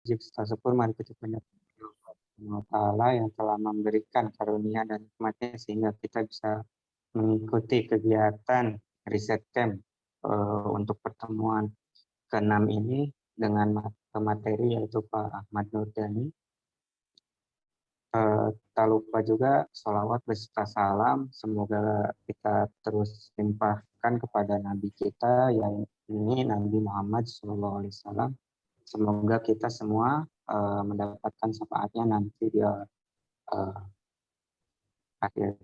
puji serta syukur mari kita panjatkan kepada Allah Ta'ala yang telah memberikan karunia dan nikmatnya sehingga kita bisa mengikuti kegiatan riset camp untuk pertemuan ke-6 ini dengan materi yaitu Pak Ahmad Nurdani. Tak lupa juga sholawat beserta salam, semoga kita terus limpahkan kepada Nabi kita, yang ini Nabi Muhammad SAW. Semoga kita semua mendapatkan syafaatnya nanti di akhir.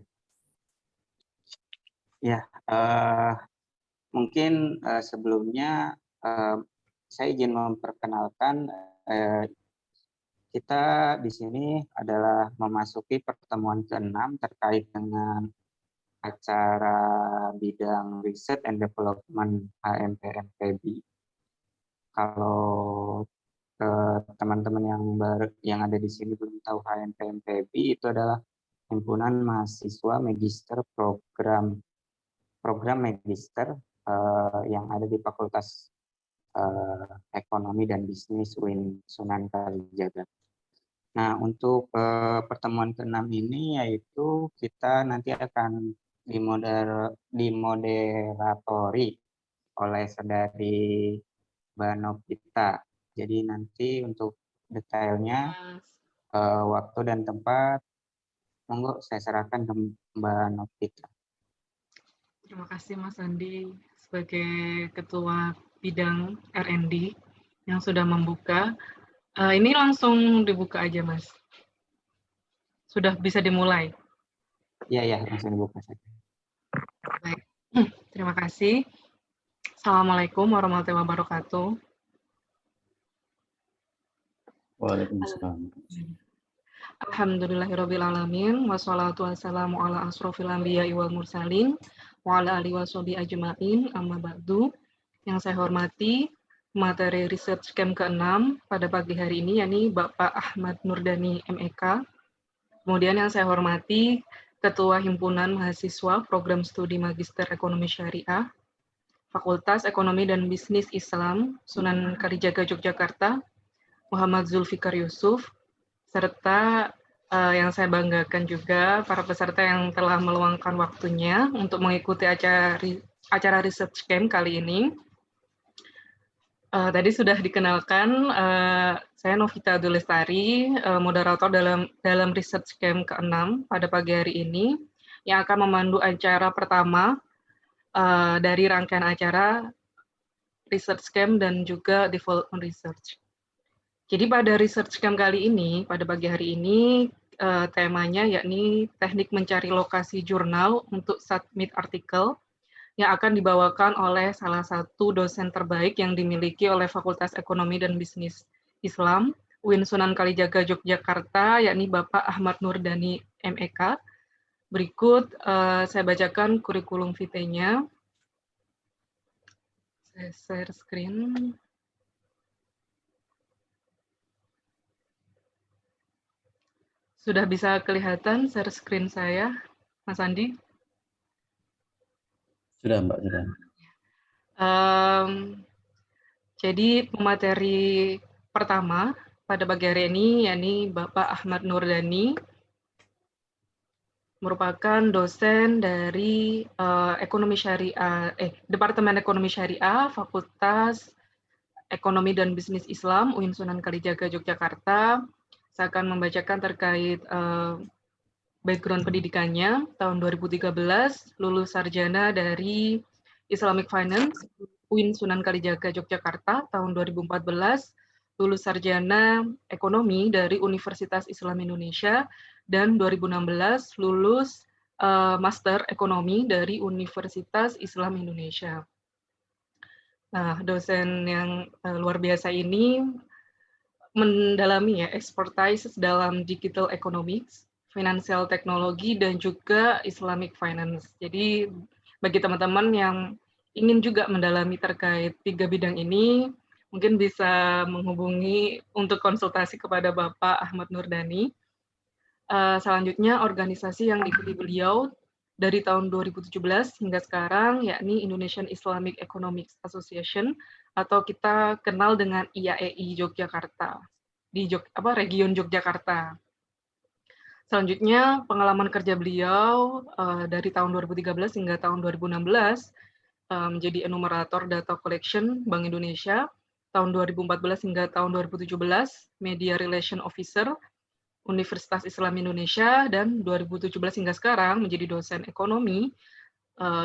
Ya, mungkin sebelumnya saya izin memperkenalkan kita di sini adalah memasuki pertemuan ke-6 terkait dengan acara bidang Research and Development HMPMPB. Kalau teman-teman yang ada di sini belum tahu, HMPMPB itu adalah himpunan mahasiswa magister program magister yang ada di Fakultas Ekonomi dan Bisnis UIN Sunan Kalijaga. Nah, untuk pertemuan ke-6 ini yaitu kita nanti akan dimoderatori oleh saudari Mbak Novita. Jadi nanti untuk detailnya, waktu dan tempat, monggo saya serahkan ke Mbak Novita. Terima kasih Mas Andi sebagai Ketua Bidang R&D yang sudah membuka. Ini langsung dibuka aja, Mas. Sudah bisa dimulai? Iya, langsung dibuka saja. Baik, terima kasih. Assalamualaikum warahmatullahi wabarakatuh. Waalaikumsalam. Alhamdulillahirrabbilalamin, wassalatu wassalamu ala asrofil anbiya'i wal mursalin, wa ala alihi washabihi ajma'in, amma ba'du. Yang saya hormati, materi research camp ke-6 pada pagi hari ini, yakni Bapak Ahmad Nurdani, MEK. Kemudian yang saya hormati, Ketua Himpunan Mahasiswa Program Studi Magister Ekonomi Syariah, Fakultas Ekonomi dan Bisnis Islam, Sunan Kalijaga, Yogyakarta, Muhammad Zulfikar Yusuf, serta yang saya banggakan juga para peserta yang telah meluangkan waktunya untuk mengikuti acara research camp kali ini. Tadi sudah dikenalkan, saya Novita Dulestari, moderator dalam research camp ke-6 pada pagi hari ini, yang akan memandu acara pertama dari rangkaian acara research camp dan juga development research. Jadi pada research camp kali ini, pada pagi hari ini, temanya yakni teknik mencari lokasi jurnal untuk submit artikel, yang akan dibawakan oleh salah satu dosen terbaik yang dimiliki oleh Fakultas Ekonomi dan Bisnis Islam, UIN Sunan Kalijaga, Yogyakarta, yakni Bapak Ahmad Nurdani, MEK. Berikut saya bacakan kurikulum vitae-nya. Saya share screen. Sudah bisa kelihatan share screen saya, Mas Andi? Sudah, Mbak, sudah. Jadi pemateri pertama pada pagi hari ini, yakni Bapak Ahmad Nurdani, merupakan dosen dari Departemen Ekonomi Syariah, Fakultas Ekonomi dan Bisnis Islam, UIN Sunan Kalijaga, Yogyakarta. Saya akan membacakan terkait background pendidikannya. Tahun 2013, lulus sarjana dari Islamic Finance, UIN Sunan Kalijaga, Yogyakarta. Tahun 2014, lulus sarjana ekonomi dari Universitas Islam Indonesia. Dan 2016, lulus Master Ekonomi dari Universitas Islam Indonesia. Nah, dosen yang luar biasa ini mendalami expertise dalam digital economics, financial technology, dan juga Islamic finance. Jadi bagi teman-teman yang ingin juga mendalami terkait 3 bidang ini, mungkin bisa menghubungi untuk konsultasi kepada Bapak Ahmad Nurdani. Selanjutnya, organisasi yang diikuti beliau dari tahun 2017 hingga sekarang, yakni Indonesian Islamic Economics Association, atau kita kenal dengan IAEI Yogyakarta. di region Yogyakarta. Selanjutnya, pengalaman kerja beliau dari tahun 2013 hingga tahun 2016 menjadi enumerator data collection Bank Indonesia, tahun 2014 hingga tahun 2017 Media Relation Officer Universitas Islam Indonesia, dan 2017 hingga sekarang menjadi dosen ekonomi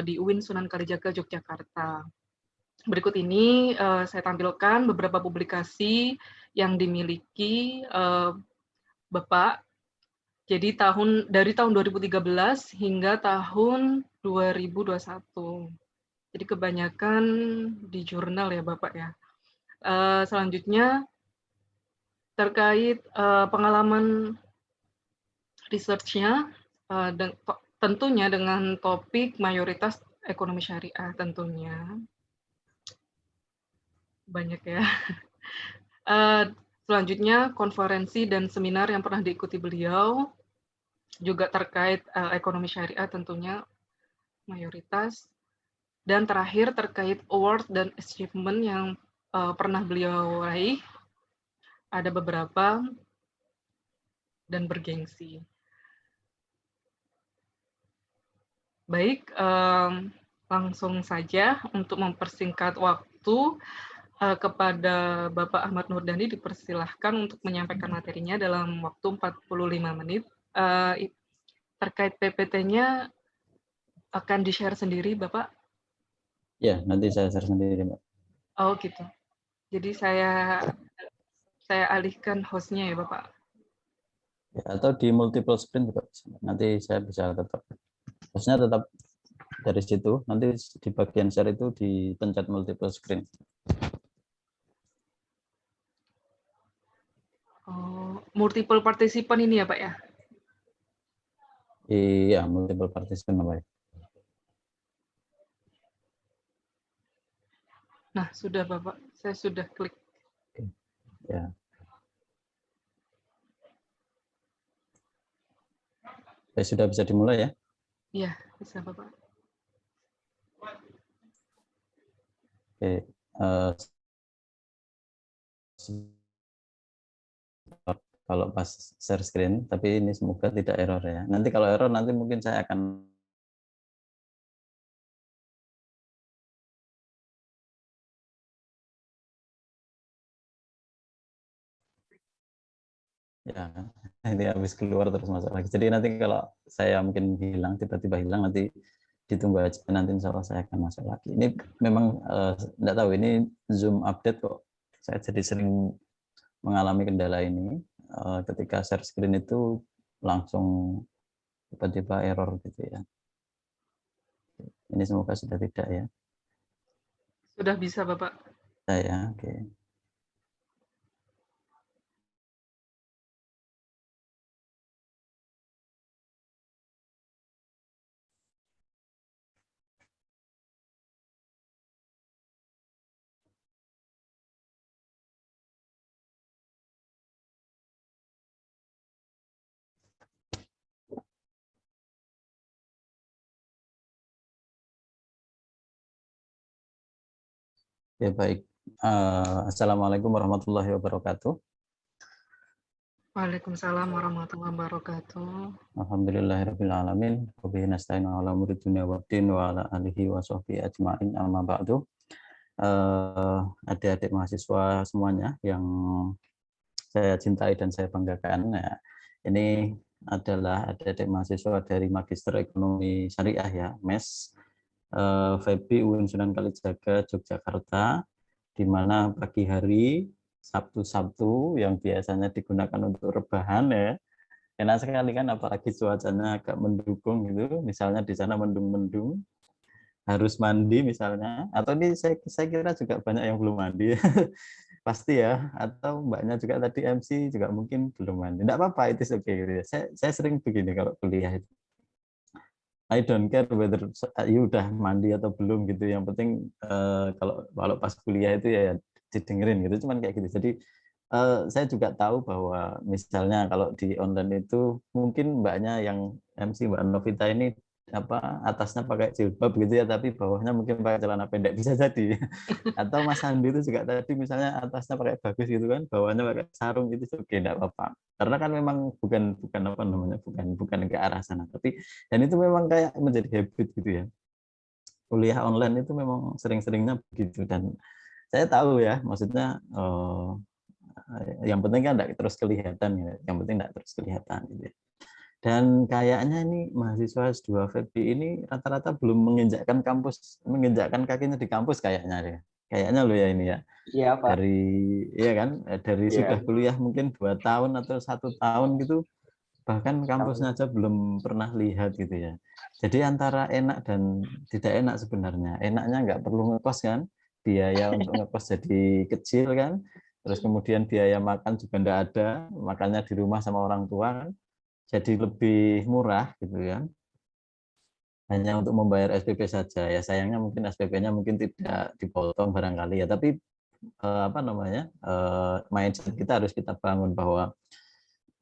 di UIN Sunan Kalijaga, Yogyakarta. Berikut ini saya tampilkan beberapa publikasi yang dimiliki Bapak. Jadi dari tahun 2013 hingga tahun 2021. Jadi kebanyakan di jurnal ya Bapak ya. Selanjutnya terkait pengalaman research-nya, tentunya dengan topik mayoritas ekonomi syariah tentunya. Banyak ya. Selanjutnya konferensi dan seminar yang pernah diikuti beliau, juga terkait ekonomi syariah tentunya mayoritas. Dan terakhir terkait award dan achievement yang pernah beliau raih, ada beberapa dan bergengsi. Baik, langsung saja untuk mempersingkat waktu kepada Bapak Ahmad Nurdandi dipersilahkan untuk menyampaikan materinya dalam waktu 45 menit. Terkait PPT-nya akan di-share sendiri, Bapak? Ya, nanti saya share sendiri, Mbak. Oh, gitu. Jadi saya alihkan host-nya ya, Bapak? Ya, atau di multiple screen juga bisa. Nanti saya bisa tetap, hostnya tetap dari situ. Nanti di bagian share itu dipencet multiple screen. Oh, multiple participant ini ya, Pak ya? Iya, multiple participant, Mbak. Nah, sudah Bapak. Saya sudah klik. Oke. Ya. Sudah bisa dimulai ya? Iya, bisa Bapak. Oke. Kalau pas share screen, tapi ini semoga tidak error ya. Nanti kalau error nanti mungkin saya akan ya ini habis keluar terus masuk lagi. Jadi nanti kalau saya mungkin hilang, tiba-tiba hilang, nanti ditunggu aja, nanti insya Allah saya akan masuk lagi. Ini memang enggak tahu, ini Zoom update kok saya jadi sering mengalami kendala ini. Ketika share screen itu langsung tiba-tiba error gitu ya. Ini semoga sudah tidak ya. Sudah bisa Bapak. Saya, oke. Ya baik. Assalamualaikum warahmatullahi wabarakatuh. Waalaikumsalam warahmatullahi wabarakatuh. Alhamdulillahirabbil alamin. Wa bihi nasta'inu ala umuri dunya waddin wa ala alihi wa sahbihi ajmain. Amma ba'du. Adik-adik mahasiswa semuanya yang saya cintai dan saya banggakan. Ya, ini adalah adik-adik mahasiswa dari Magister Ekonomi Syariah ya, MES. FEB UIN Sunan Kalijaga, Yogyakarta, di mana pagi hari Sabtu-Sabtu yang biasanya digunakan untuk rebahan ya, enak sekali kan, apalagi cuacanya agak mendukung gitu, misalnya di sana mendung-mendung, harus mandi misalnya, atau ini saya kira juga banyak yang belum mandi pasti ya, atau mbaknya juga tadi MC juga mungkin belum mandi, enggak apa-apa, itu oke gitu ya. Saya sering begini kalau kuliah itu, I don't care whether you udah mandi atau belum gitu. Yang penting kalau pas kuliah itu ya didengerin gitu. Cuman kayak gitu. Jadi saya juga tahu bahwa misalnya kalau di online itu mungkin mbaknya yang MC Mbak Novita ini atasnya pakai jilbab gitu ya, tapi bawahnya mungkin pakai celana pendek, bisa jadi. Atau Mas Andi itu juga tadi misalnya atasnya pakai bagus gitu kan, bawahnya pakai sarung, itu oke, enggak apa-apa. Karena kan memang bukan apa namanya, bukan ke arah sana. Tapi dan itu memang kayak menjadi habit gitu ya. Kuliah online itu memang sering-seringnya begitu, dan saya tahu ya, maksudnya yang penting kan enggak terus kelihatan ya, yang penting enggak terus kelihatan gitu ya. Dan kayaknya ini mahasiswa S2 FEB ini rata-rata belum menginjakkan kakinya di kampus kayaknya ya. Kayaknya lo ya ini ya. Iya, Pak. Dari Iya. sudah kuliah mungkin 2 tahun atau 1 tahun gitu, bahkan kampusnya aja belum pernah lihat gitu ya. Jadi antara enak dan tidak enak sebenarnya. Enaknya nggak perlu ngekos kan, biaya untuk ngekos jadi kecil kan. Terus kemudian biaya makan juga nggak ada, makannya di rumah sama orang tua kan. Jadi lebih murah gitu kan, hanya untuk membayar SPP saja ya. Sayangnya mungkin SPP-nya mungkin tidak dipotong barangkali ya, tapi mindset kita harus kita bangun bahwa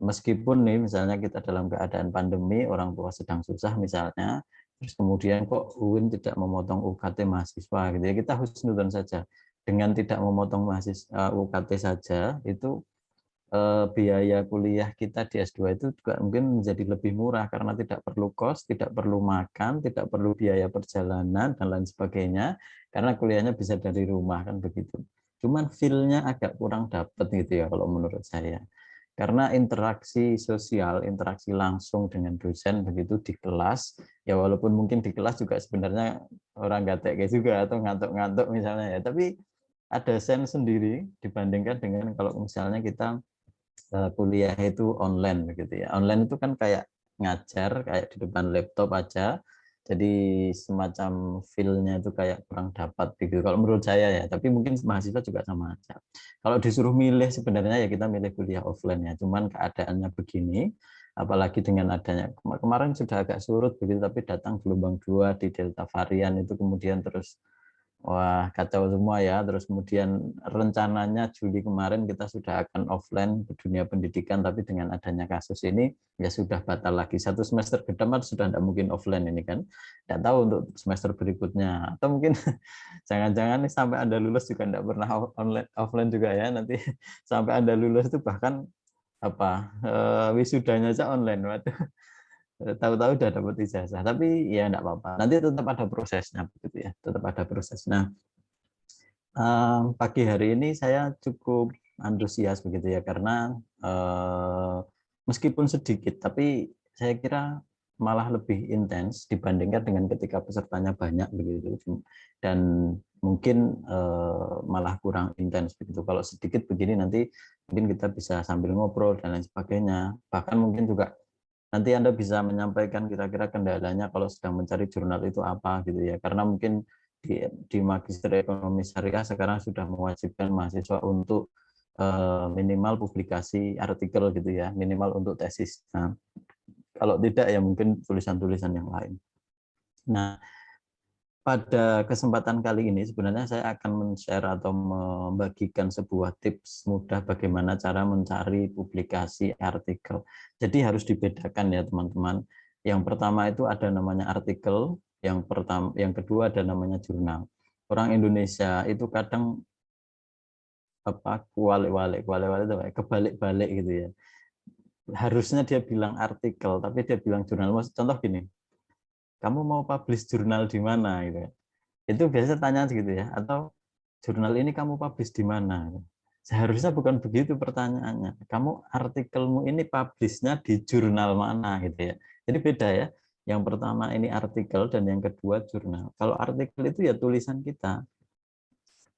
meskipun nih misalnya kita dalam keadaan pandemi, orang tua sedang susah misalnya, terus kemudian kok UIN tidak memotong UKT mahasiswa gitu ya, kita husnuzon saja. Dengan tidak memotong mahasiswa UKT saja, itu biaya kuliah kita di S2 itu juga mungkin menjadi lebih murah karena tidak perlu kos, tidak perlu makan, tidak perlu biaya perjalanan dan lain sebagainya, karena kuliahnya bisa dari rumah kan begitu. Cuman feel-nya agak kurang dapat gitu ya kalau menurut saya. Karena interaksi sosial, interaksi langsung dengan dosen begitu di kelas, ya walaupun mungkin di kelas juga sebenarnya orang gatek juga atau ngantuk-ngantuk misalnya ya, tapi ada sense sendiri dibandingkan dengan kalau misalnya kita kuliah itu online begitu ya. Online itu kan kayak ngajar kayak di depan laptop aja. Jadi semacam feel-nya itu kayak kurang dapat gitu. Kalau menurut saya ya, tapi mungkin mahasiswa juga sama aja. Kalau disuruh milih sebenarnya ya kita milih kuliah offline ya. Cuman keadaannya begini, apalagi dengan adanya kemarin sudah agak surut begitu, tapi datang gelombang 2 di Delta varian itu kemudian terus wah, kacau semua ya. Terus kemudian rencananya Juli kemarin kita sudah akan offline ke dunia pendidikan, tapi dengan adanya kasus ini ya sudah batal lagi. 1 semester ke depan sudah tidak mungkin offline ini kan. Tidak tahu untuk semester berikutnya. Atau mungkin jangan-jangan sampai Anda lulus juga tidak pernah offline juga ya. Nanti sampai Anda lulus itu bahkan wisudanya saja online. Waduh. Tahu-tahu udah dapat ijazah, tapi ya enggak apa-apa. Nanti tetap ada prosesnya begitu ya, tetap ada proses. Nah, pagi hari ini saya cukup antusias begitu ya, karena meskipun sedikit, tapi saya kira malah lebih intens dibandingkan dengan ketika pesertanya banyak begitu, dan mungkin malah kurang intens begitu. Kalau sedikit begini nanti mungkin kita bisa sambil ngobrol dan lain sebagainya. Bahkan mungkin juga nanti Anda bisa menyampaikan kira-kira kendalanya kalau sedang mencari jurnal itu apa gitu ya. Karena mungkin di Magister Ekonomi Syariah sekarang sudah mewajibkan mahasiswa untuk minimal publikasi artikel gitu ya, minimal untuk tesis. Nah, kalau tidak ya mungkin tulisan-tulisan yang lain. Nah, pada kesempatan kali ini sebenarnya saya akan men-share atau membagikan sebuah tips mudah bagaimana cara mencari publikasi artikel. Jadi harus dibedakan ya teman-teman. Yang pertama itu ada namanya artikel, yang kedua ada namanya jurnal. Orang Indonesia itu kadang kebalik-balik gitu ya. Harusnya dia bilang artikel, tapi dia bilang jurnal. Contoh gini, kamu mau publish jurnal di mana gitu ya. Itu biasa tanya gitu ya, atau jurnal ini kamu publish di mana? Seharusnya bukan begitu pertanyaannya. Kamu artikelmu ini publishnya di jurnal mana gitu ya. Jadi beda ya. Yang pertama ini artikel dan yang kedua jurnal. Kalau artikel itu ya tulisan kita.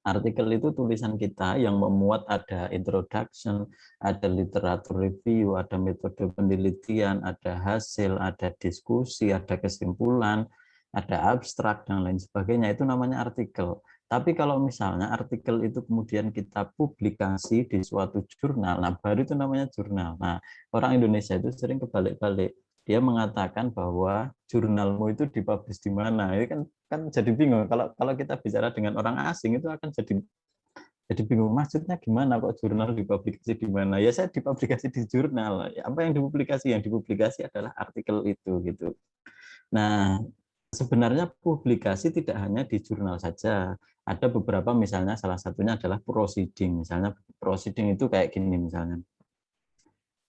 Artikel itu tulisan kita yang memuat ada introduction, ada literatur review, ada metode penelitian, ada hasil, ada diskusi, ada kesimpulan, ada abstrak, dan lain sebagainya. Itu namanya artikel. Tapi kalau misalnya artikel itu kemudian kita publikasi di suatu jurnal, nah baru itu namanya jurnal. Nah, orang Indonesia itu sering kebalik-balik. Dia mengatakan bahwa jurnalmu itu dipublish di mana. Ini kan jadi bingung. Kalau kita bicara dengan orang asing itu akan jadi bingung. Maksudnya gimana kok jurnal dipublikasi di mana? Ya saya dipublikasi di jurnal. Ya, apa yang dipublikasi? Yang dipublikasi adalah artikel itu gitu. Nah, sebenarnya publikasi tidak hanya di jurnal saja. Ada beberapa, misalnya salah satunya adalah proceeding. Misalnya proceeding itu kayak gini misalnya.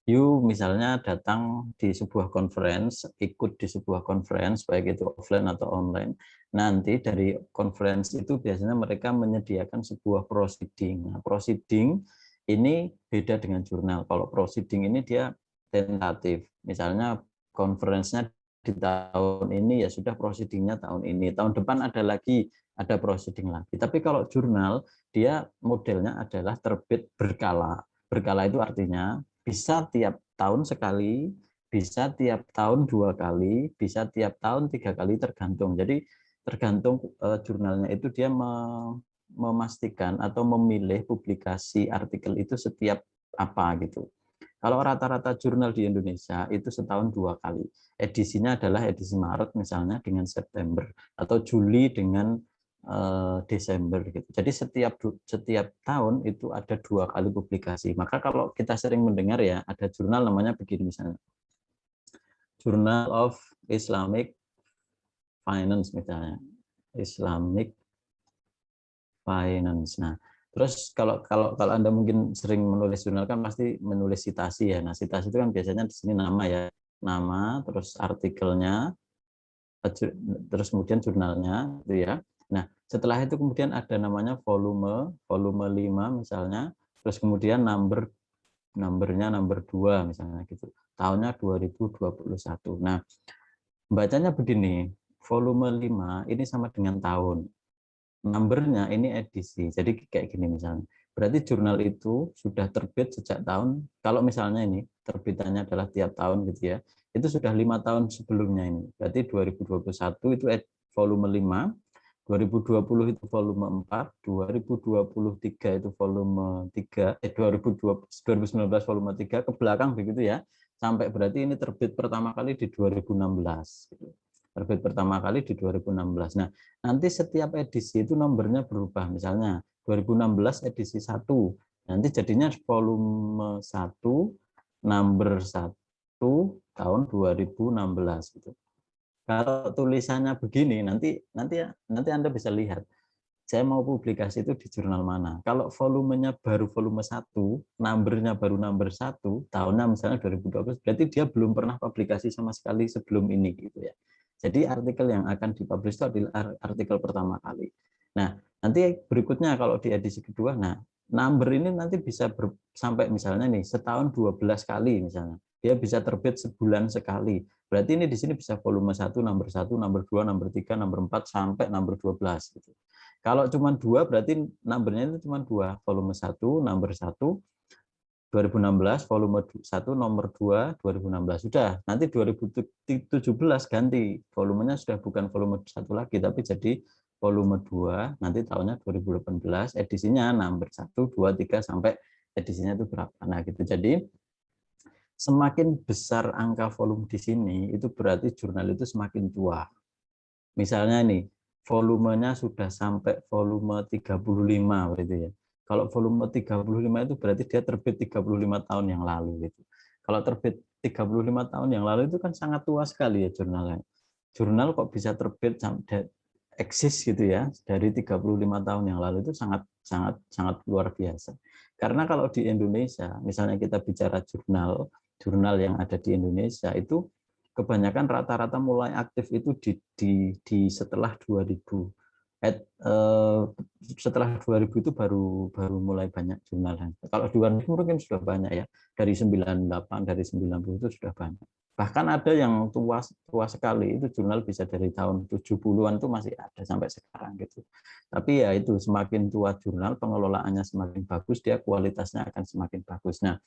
You misalnya datang di sebuah conference, ikut di sebuah conference, baik itu offline atau online. Nanti dari conference itu biasanya mereka menyediakan sebuah proceeding. Nah, proceeding ini beda dengan jurnal. Kalau proceeding ini dia tentatif. Misalnya conference-nya di tahun ini, ya sudah proceeding-nya tahun ini. Tahun depan ada proceeding lagi. Tapi kalau jurnal, dia modelnya adalah terbit berkala. Berkala itu artinya bisa tiap tahun sekali, bisa tiap tahun 2 kali, bisa tiap tahun 3 kali, tergantung. Jadi tergantung jurnalnya itu dia memastikan atau memilih publikasi artikel itu setiap apa gitu. Kalau rata-rata jurnal di Indonesia itu setahun 2 kali. Edisinya adalah edisi Maret misalnya dengan September, atau Juli dengan Desember gitu. Jadi setiap tahun itu ada 2 kali publikasi. Maka kalau kita sering mendengar ya, ada jurnal namanya begini misalnya, Journal of Islamic Finance misalnya, Islamic Finance. Nah, terus kalau Anda mungkin sering menulis jurnal kan pasti menulis citasi ya. Nah, citasi itu kan biasanya di sini nama ya, nama, terus artikelnya, terus kemudian jurnalnya gitu ya. Nah, setelah itu kemudian ada namanya volume 5 misalnya, terus kemudian numbernya number 2 misalnya gitu. Tahunnya 2021. Nah, bacanya begini, volume 5 ini sama dengan tahun. Numbernya ini edisi. Jadi kayak gini misalnya. Berarti jurnal itu sudah terbit sejak tahun, kalau misalnya ini terbitannya adalah tiap tahun gitu ya, itu sudah 5 tahun sebelumnya ini. Berarti 2021 itu volume 5, 2020 itu volume 4, 2023 itu volume 3, 2019 volume 3, ke belakang begitu ya. Sampai berarti ini terbit pertama kali di 2016 gitu. Terbit pertama kali di 2016. Nah, nanti setiap edisi itu nomornya berubah. Misalnya 2016 edisi 1, nanti jadinya volume 1, number 1 tahun 2016 gitu. Kalau tulisannya begini, nanti Anda bisa lihat saya mau publikasi itu di jurnal mana. Kalau volumenya baru volume 1, numbernya baru number 1, tahunnya misalnya 2020, berarti dia belum pernah publikasi sama sekali sebelum ini gitu ya. Jadi artikel yang akan dipublish itu adalah artikel pertama kali. Nah, nanti berikutnya kalau di edisi kedua, nah number ini nanti bisa sampai misalnya nih setahun 12 kali misalnya. Dia bisa terbit sebulan sekali. Berarti ini di sini bisa volume 1, number 1, number 2, number 3, number 4 sampai number 12 gitu. Kalau cuma 2 berarti numbernya itu cuma 2, volume 1, number 1, 2016, volume 1, nomor 2, 2016. Sudah, nanti 2017 ganti. Volumenya sudah bukan volume 1 lagi, tapi jadi volume 2, nanti tahunnya 2018, edisinya number 1, 2, 3, sampai edisinya itu berapa. Nah, gitu. Jadi, semakin besar angka volume di sini, itu berarti jurnal itu semakin tua. Misalnya nih, volumenya sudah sampai volume 35 berarti ya. Kalau volume 35 itu berarti dia terbit 35 tahun yang lalu gitu. Kalau terbit 35 tahun yang lalu itu kan sangat tua sekali ya jurnalnya. Jurnal kok bisa terbit sampai eksis gitu ya dari 35 tahun yang lalu itu sangat luar biasa. Karena kalau di Indonesia, misalnya kita bicara jurnal yang ada di Indonesia itu kebanyakan rata-rata mulai aktif itu di setelah 2000. Setelah 2000 itu baru mulai banyak jurnal. Kalau di luar negeri mungkin sudah banyak ya. Dari 98, dari 90 itu sudah banyak. Bahkan ada yang tua sekali, itu jurnal bisa dari tahun 70-an itu masih ada sampai sekarang gitu. Tapi ya itu semakin tua jurnal, pengelolaannya semakin bagus, dia kualitasnya akan semakin bagus. Nah,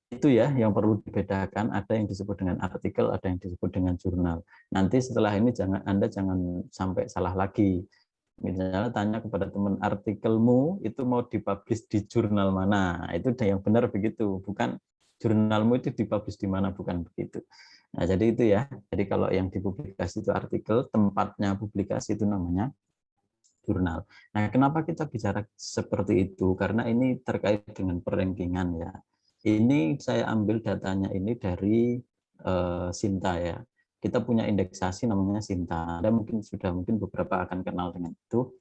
itu ya yang perlu dibedakan, ada yang disebut dengan artikel, ada yang disebut dengan jurnal. Nanti setelah ini Anda jangan sampai salah lagi. Misalnya tanya kepada teman, artikelmu itu mau dipublish di jurnal mana? Itu yang benar begitu, bukan jurnalmu itu dipublish di mana, bukan begitu. Nah, jadi itu ya. Jadi kalau yang dipublikasi itu artikel, tempatnya publikasi itu namanya jurnal. Nah, kenapa kita bicara seperti itu? Karena ini terkait dengan perankingan ya. Ini saya ambil datanya ini dari Sinta ya. kita punya indeksasi namanya Sinta. Anda mungkin beberapa akan kenal dengan itu.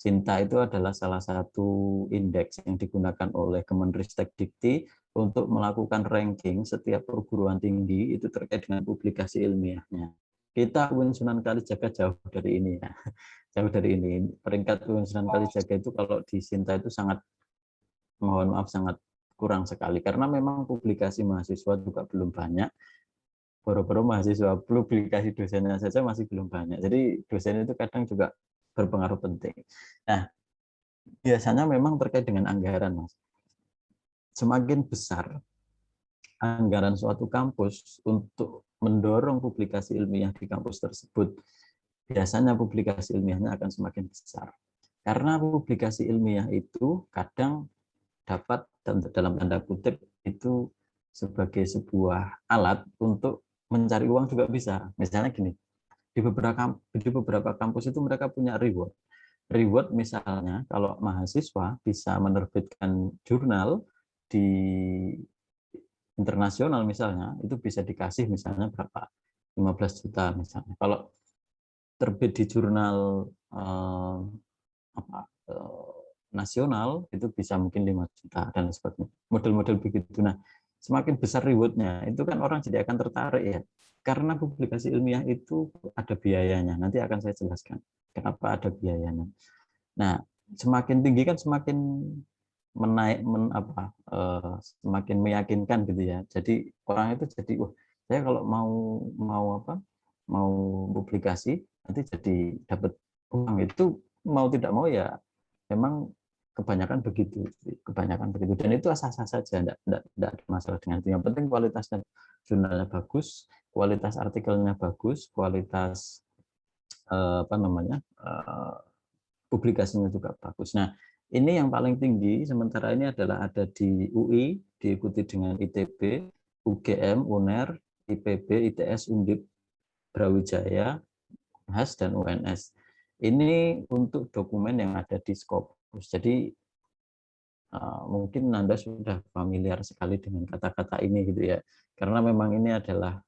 Sinta itu adalah salah satu indeks yang digunakan oleh Kemenristek Dikti untuk melakukan ranking setiap perguruan tinggi itu terkait dengan publikasi ilmiahnya. Kita UIN Sunan Kalijaga jauh dari ini ya. Jauh dari ini. Peringkat UIN Sunan Kalijaga itu kalau di Sinta itu sangat, mohon maaf, sangat kurang sekali karena memang publikasi mahasiswa juga belum banyak. Boro-boro mahasiswa, publikasi dosennya saja masih belum banyak. Jadi dosen itu kadang juga berpengaruh penting. Nah, biasanya memang terkait dengan anggaran, Mas. Semakin besar anggaran suatu kampus untuk mendorong publikasi ilmiah di kampus tersebut, biasanya publikasi ilmiahnya akan semakin besar. Karena publikasi ilmiah itu kadang dapat, dalam tanda kutip, itu sebagai sebuah alat untuk mencari uang juga bisa. Misalnya gini, di beberapa kampus itu mereka punya reward. Reward misalnya kalau mahasiswa bisa menerbitkan jurnal di internasional misalnya, itu bisa dikasih misalnya berapa? 15 juta misalnya. Kalau terbit di jurnal nasional itu bisa mungkin 5 juta dan sebagainya. Model-model begitu. Nah, semakin besar rewardnya, itu kan orang jadi akan tertarik ya. Karena publikasi ilmiah itu ada biayanya. Nanti akan saya jelaskan kenapa ada biayanya. Nah, semakin tinggi kan semakin semakin meyakinkan gitu ya. Jadi orang itu jadi, wah, saya kalau mau publikasi nanti jadi dapat uang, itu mau tidak mau ya memang kebanyakan begitu, dan itu sah-sah saja, tidak ada masalah dengan itu. Yang penting kualitasnya jurnalnya bagus, kualitas artikelnya bagus, kualitas publikasinya juga bagus. Nah, ini yang paling tinggi sementara ini adalah ada di UI, diikuti dengan ITB, UGM, UNER, IPB, ITS, Undip, Brawijaya, UNHAS, dan UNS. Ini untuk dokumen yang ada di Scopus. Jadi mungkin Anda sudah familiar sekali dengan kata-kata ini gitu ya, karena memang ini adalah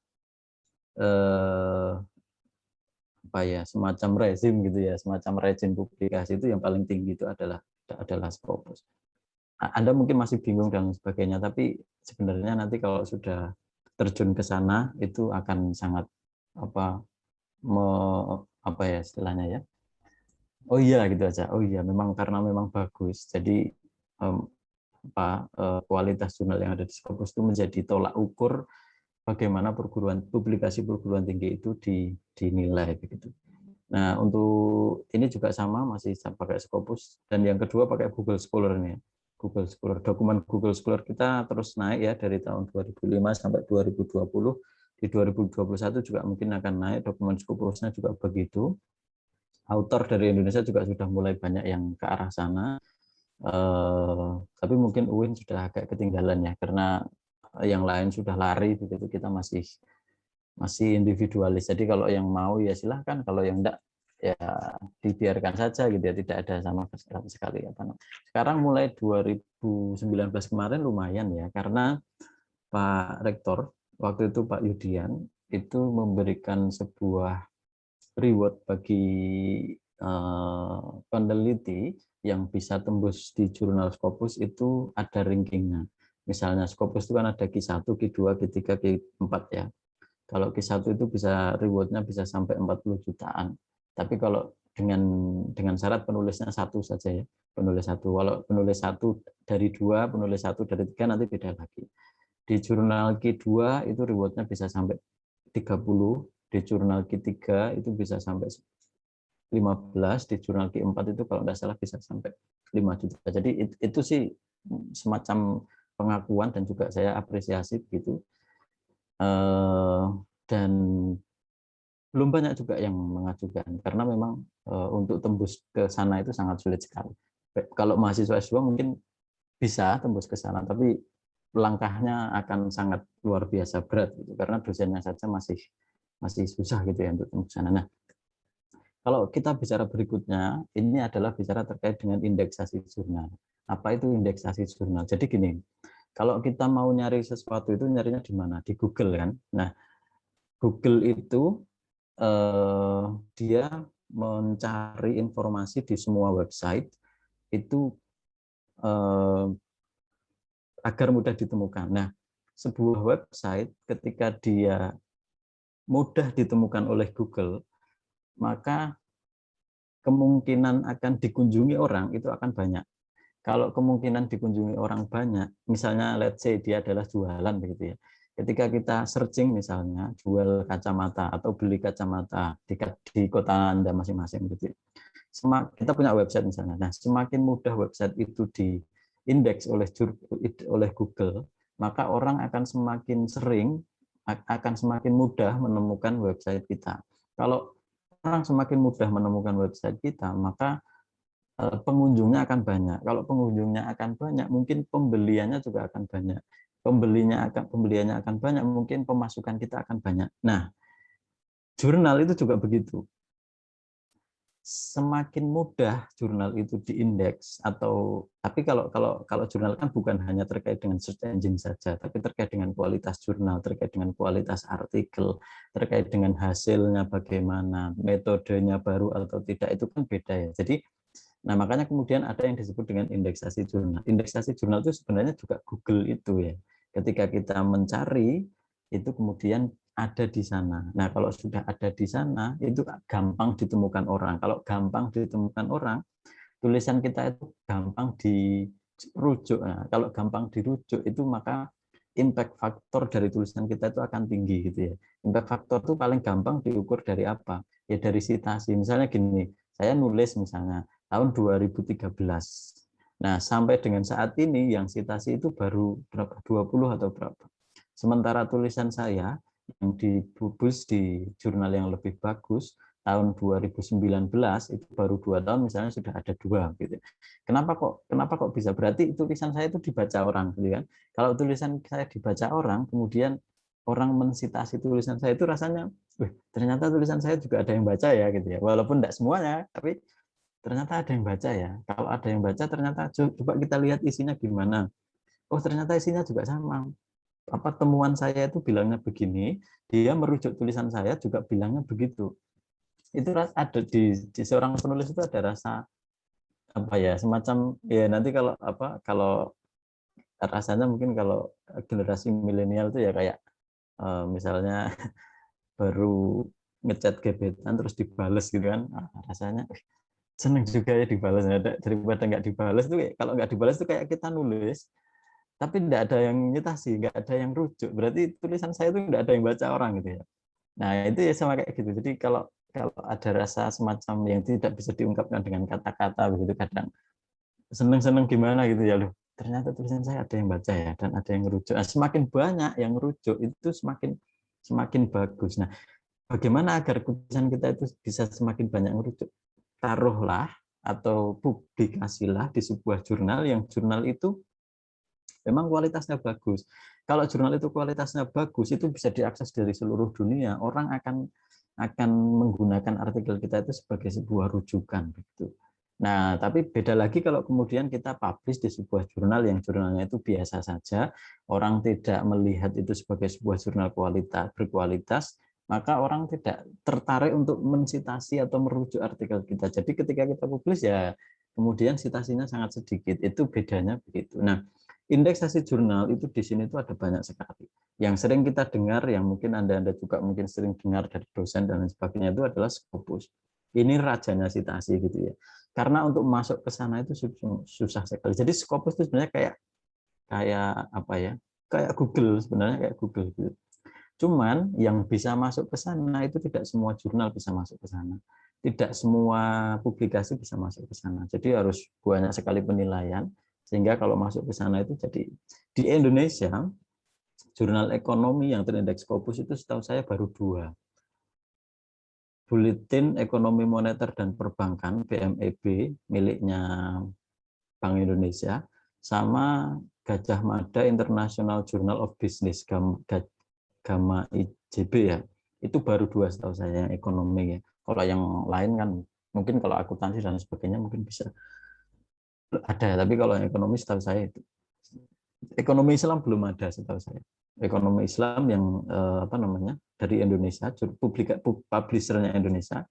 semacam rezim gitu ya, semacam rezim publikasi itu yang paling tinggi itu adalah Scopus. Anda mungkin masih bingung dan sebagainya, tapi sebenarnya nanti kalau sudah terjun ke sana itu akan sangat istilahnya ya. Oh iya gitu aja. Oh iya, memang karena memang bagus. Jadi kualitas jurnal yang ada di Scopus itu menjadi tolak ukur bagaimana publikasi perguruan tinggi itu dinilai begitu. Nah, untuk ini juga sama, masih pakai Scopus, dan yang kedua pakai Google Scholar nih. Google Scholar, dokumen Google Scholar kita terus naik ya dari tahun 2005 sampai 2020. Di 2021 juga mungkin akan naik, dokumen Scopusnya juga begitu. Autor dari Indonesia juga sudah mulai banyak yang ke arah sana. Tapi mungkin UIN sudah agak ketinggalan ya, karena yang lain sudah lari begitu, kita masih individualis. Jadi kalau yang mau ya silahkan, kalau yang enggak ya dibiarkan saja gitu ya, tidak ada sama sekali. Sekarang mulai 2019 kemarin lumayan ya, karena Pak Rektor waktu itu Pak Yudian itu memberikan sebuah reward bagi peneliti yang bisa tembus di jurnal Scopus, itu ada rankingnya. Misalnya Scopus itu kan ada Q1, Q2, Q3, Q4 ya. Kalau Q1 itu bisa rewardnya bisa sampai 40 jutaan. Tapi kalau dengan syarat penulisnya satu saja ya, penulis satu. Kalau penulis satu dari 2, penulis satu dari 3 nanti beda lagi. Di jurnal Q2 itu rewardnya bisa sampai 30, di jurnal Q3 itu bisa sampai 15, di jurnal Q4 itu kalau tidak salah bisa sampai 5 juta. Jadi itu sih semacam pengakuan dan juga saya apresiasi begitu. Dan belum banyak juga yang mengajukan karena memang untuk tembus ke sana itu sangat sulit sekali. Kalau mahasiswa S2 mungkin bisa tembus ke sana, tapi langkahnya akan sangat luar biasa berat gitu, karena dosennya saja masih susah gitu ya untuk tembus ke sana. Nah, kalau kita bicara berikutnya, ini adalah bicara terkait dengan indeksasi jurnal. Apa itu indeksasi jurnal? Jadi gini, kalau kita mau nyari sesuatu itu nyarinya di mana? Di Google kan. Nah, Google itu dia mencari informasi di semua website itu agar mudah ditemukan. Nah, sebuah website ketika dia mudah ditemukan oleh Google, maka kemungkinan akan dikunjungi orang itu akan banyak. Kalau kemungkinan dikunjungi orang banyak, misalnya let's say dia adalah jualan begitu ya. Ketika kita searching misalnya jual kacamata atau beli kacamata di kota Anda masing-masing gitu. Kita punya website misalnya. Nah, semakin mudah website itu diindeks oleh Google, maka orang akan semakin mudah menemukan website kita. Kalau orang semakin mudah menemukan website kita, maka pengunjungnya akan banyak. Kalau pengunjungnya akan banyak, mungkin pembeliannya juga akan banyak. Pembeliannya akan banyak, mungkin pemasukan kita akan banyak. Nah, jurnal itu juga begitu. Semakin mudah jurnal itu diindeks tapi kalau jurnal kan bukan hanya terkait dengan search engine saja, tapi terkait dengan kualitas jurnal, terkait dengan kualitas artikel, terkait dengan hasilnya bagaimana, metodenya baru atau tidak, itu kan beda ya. Jadi nah, makanya kemudian ada yang disebut dengan indeksasi jurnal. Indeksasi jurnal itu sebenarnya juga Google itu ya. Ketika kita mencari, itu kemudian ada di sana. Nah, kalau sudah ada di sana, itu gampang ditemukan orang. Kalau gampang ditemukan orang, tulisan kita itu gampang dirujuk. Nah, kalau gampang dirujuk, itu maka impact faktor dari tulisan kita itu akan tinggi gitu ya. Impact faktor itu paling gampang diukur dari apa? Ya dari citasi. Misalnya gini, saya nulis misalnya tahun 2013. Nah, sampai dengan saat ini yang citasi itu baru berapa? 20 atau berapa? Sementara tulisan saya yang dipublish di jurnal yang lebih bagus tahun 2019 itu baru 2 tahun misalnya sudah ada 2 gitu. Kenapa kok bisa? Berarti tulisan saya itu dibaca orang gitu kan. Kalau tulisan saya dibaca orang, kemudian orang mensitasi tulisan saya itu rasanya, ternyata tulisan saya juga ada yang baca ya gitu ya. Walaupun tidak semuanya, tapi ternyata ada yang baca ya. Kalau ada yang baca ternyata coba kita lihat isinya gimana. Oh, ternyata isinya juga sama. Temuan saya itu bilangnya begini, dia merujuk tulisan saya juga bilangnya begitu. Itu ada di seorang penulis itu ada rasa semacam ya nanti kalau rasanya mungkin kalau generasi milenial itu ya kayak misalnya baru ngechat gebetan terus dibales gitu kan, rasanya seneng juga ya dibalas, daripada nggak dibalas tuh kalau nggak dibalas tuh kayak kita nulis tapi tidak ada yang nyitasi, nggak ada yang rujuk, berarti tulisan saya itu nggak ada yang baca orang gitu ya. Nah itu ya sama kayak gitu. Jadi kalau ada rasa semacam yang tidak bisa diungkapkan dengan kata-kata begitu, kadang seneng-seneng gimana gitu ya, loh ternyata tulisan saya ada yang baca ya dan ada yang rujuk. Nah, semakin banyak yang rujuk itu semakin bagus. Nah, bagaimana agar tulisan kita itu bisa semakin banyak merujuk? Taruhlah atau publikasilah di sebuah jurnal yang jurnal itu memang kualitasnya bagus. Kalau jurnal itu kualitasnya bagus, itu bisa diakses dari seluruh dunia. Orang akan menggunakan artikel kita itu sebagai sebuah rujukan begitu. Nah, tapi beda lagi kalau kemudian kita publish di sebuah jurnal yang jurnalnya itu biasa saja, orang tidak melihat itu sebagai sebuah jurnal berkualitas, maka orang tidak tertarik untuk mensitasi atau merujuk artikel kita. Jadi ketika kita publish ya kemudian citasinya sangat sedikit. Itu bedanya begitu. Nah, indeksasi jurnal itu di sini itu ada banyak sekali. Yang sering kita dengar, yang mungkin Anda juga mungkin sering dengar dari dosen dan lain sebagainya, itu adalah Scopus. Ini rajanya citasi gitu ya. Karena untuk masuk ke sana itu susah sekali. Jadi Scopus itu sebenarnya kayak kayak Google, sebenarnya kayak Google gitu. Cuman yang bisa masuk ke sana itu tidak semua jurnal bisa masuk ke sana. Tidak semua publikasi bisa masuk ke sana. Jadi harus banyak sekali penilaian sehingga kalau masuk ke sana itu jadi di Indonesia jurnal ekonomi yang terindeks Scopus itu setahu saya baru 2. Buletin Ekonomi Moneter dan Perbankan BMEB miliknya Bank Indonesia sama Gajah Mada International Journal of Business Gamma IJB ya. Itu baru 2 setahu saya yang ekonomi ya. Kalau yang lain kan mungkin kalau akuntansi dan sebagainya mungkin bisa ada, tapi kalau yang ekonomi setahu saya itu. Ekonomi Islam belum ada setahu saya. Ekonomi Islam yang dari Indonesia, publishernya Indonesia,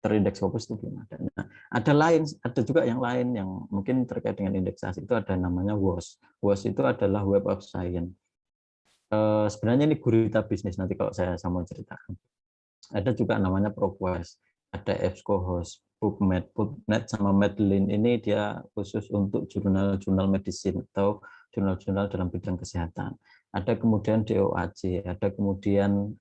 terindeks Scopus itu belum ada. Nah, ada juga yang lain yang mungkin terkait dengan indeksasi, itu ada namanya WOS. WOS itu adalah Web of Science. Sebenarnya ini gurita bisnis, nanti kalau saya mau ceritakan. Ada juga namanya ProQuest, ada EBSCOhost, PubMed sama Medline, ini dia khusus untuk jurnal-jurnal medicine atau jurnal-jurnal dalam bidang kesehatan. Ada kemudian DOAJ, ada kemudian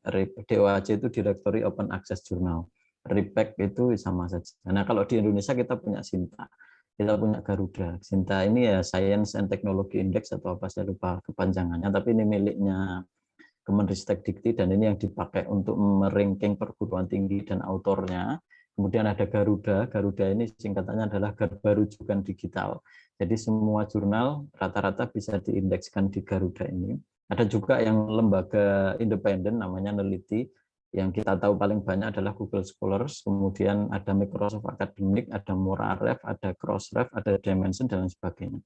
DOAJ itu Directory Open Access Journal. RIPEC itu sama saja. Nah, kalau di Indonesia kita punya SINTA, kita punya Garuda. SINTA ini ya Science and Technology Index atau apa, saya lupa kepanjangannya, tapi ini miliknya Kemenristek-Dikti dan ini yang dipakai untuk meranking perguruan tinggi dan autornya. Kemudian ada Garuda. Garuda ini singkatannya adalah Garba Rujukan Digital. Jadi semua jurnal rata-rata bisa diindekskan di Garuda ini. Ada juga yang lembaga independen namanya Neliti, yang kita tahu paling banyak adalah Google Scholars, kemudian ada Microsoft Academic, ada Morahref, ada Crossref, ada Dimension, dan lain sebagainya.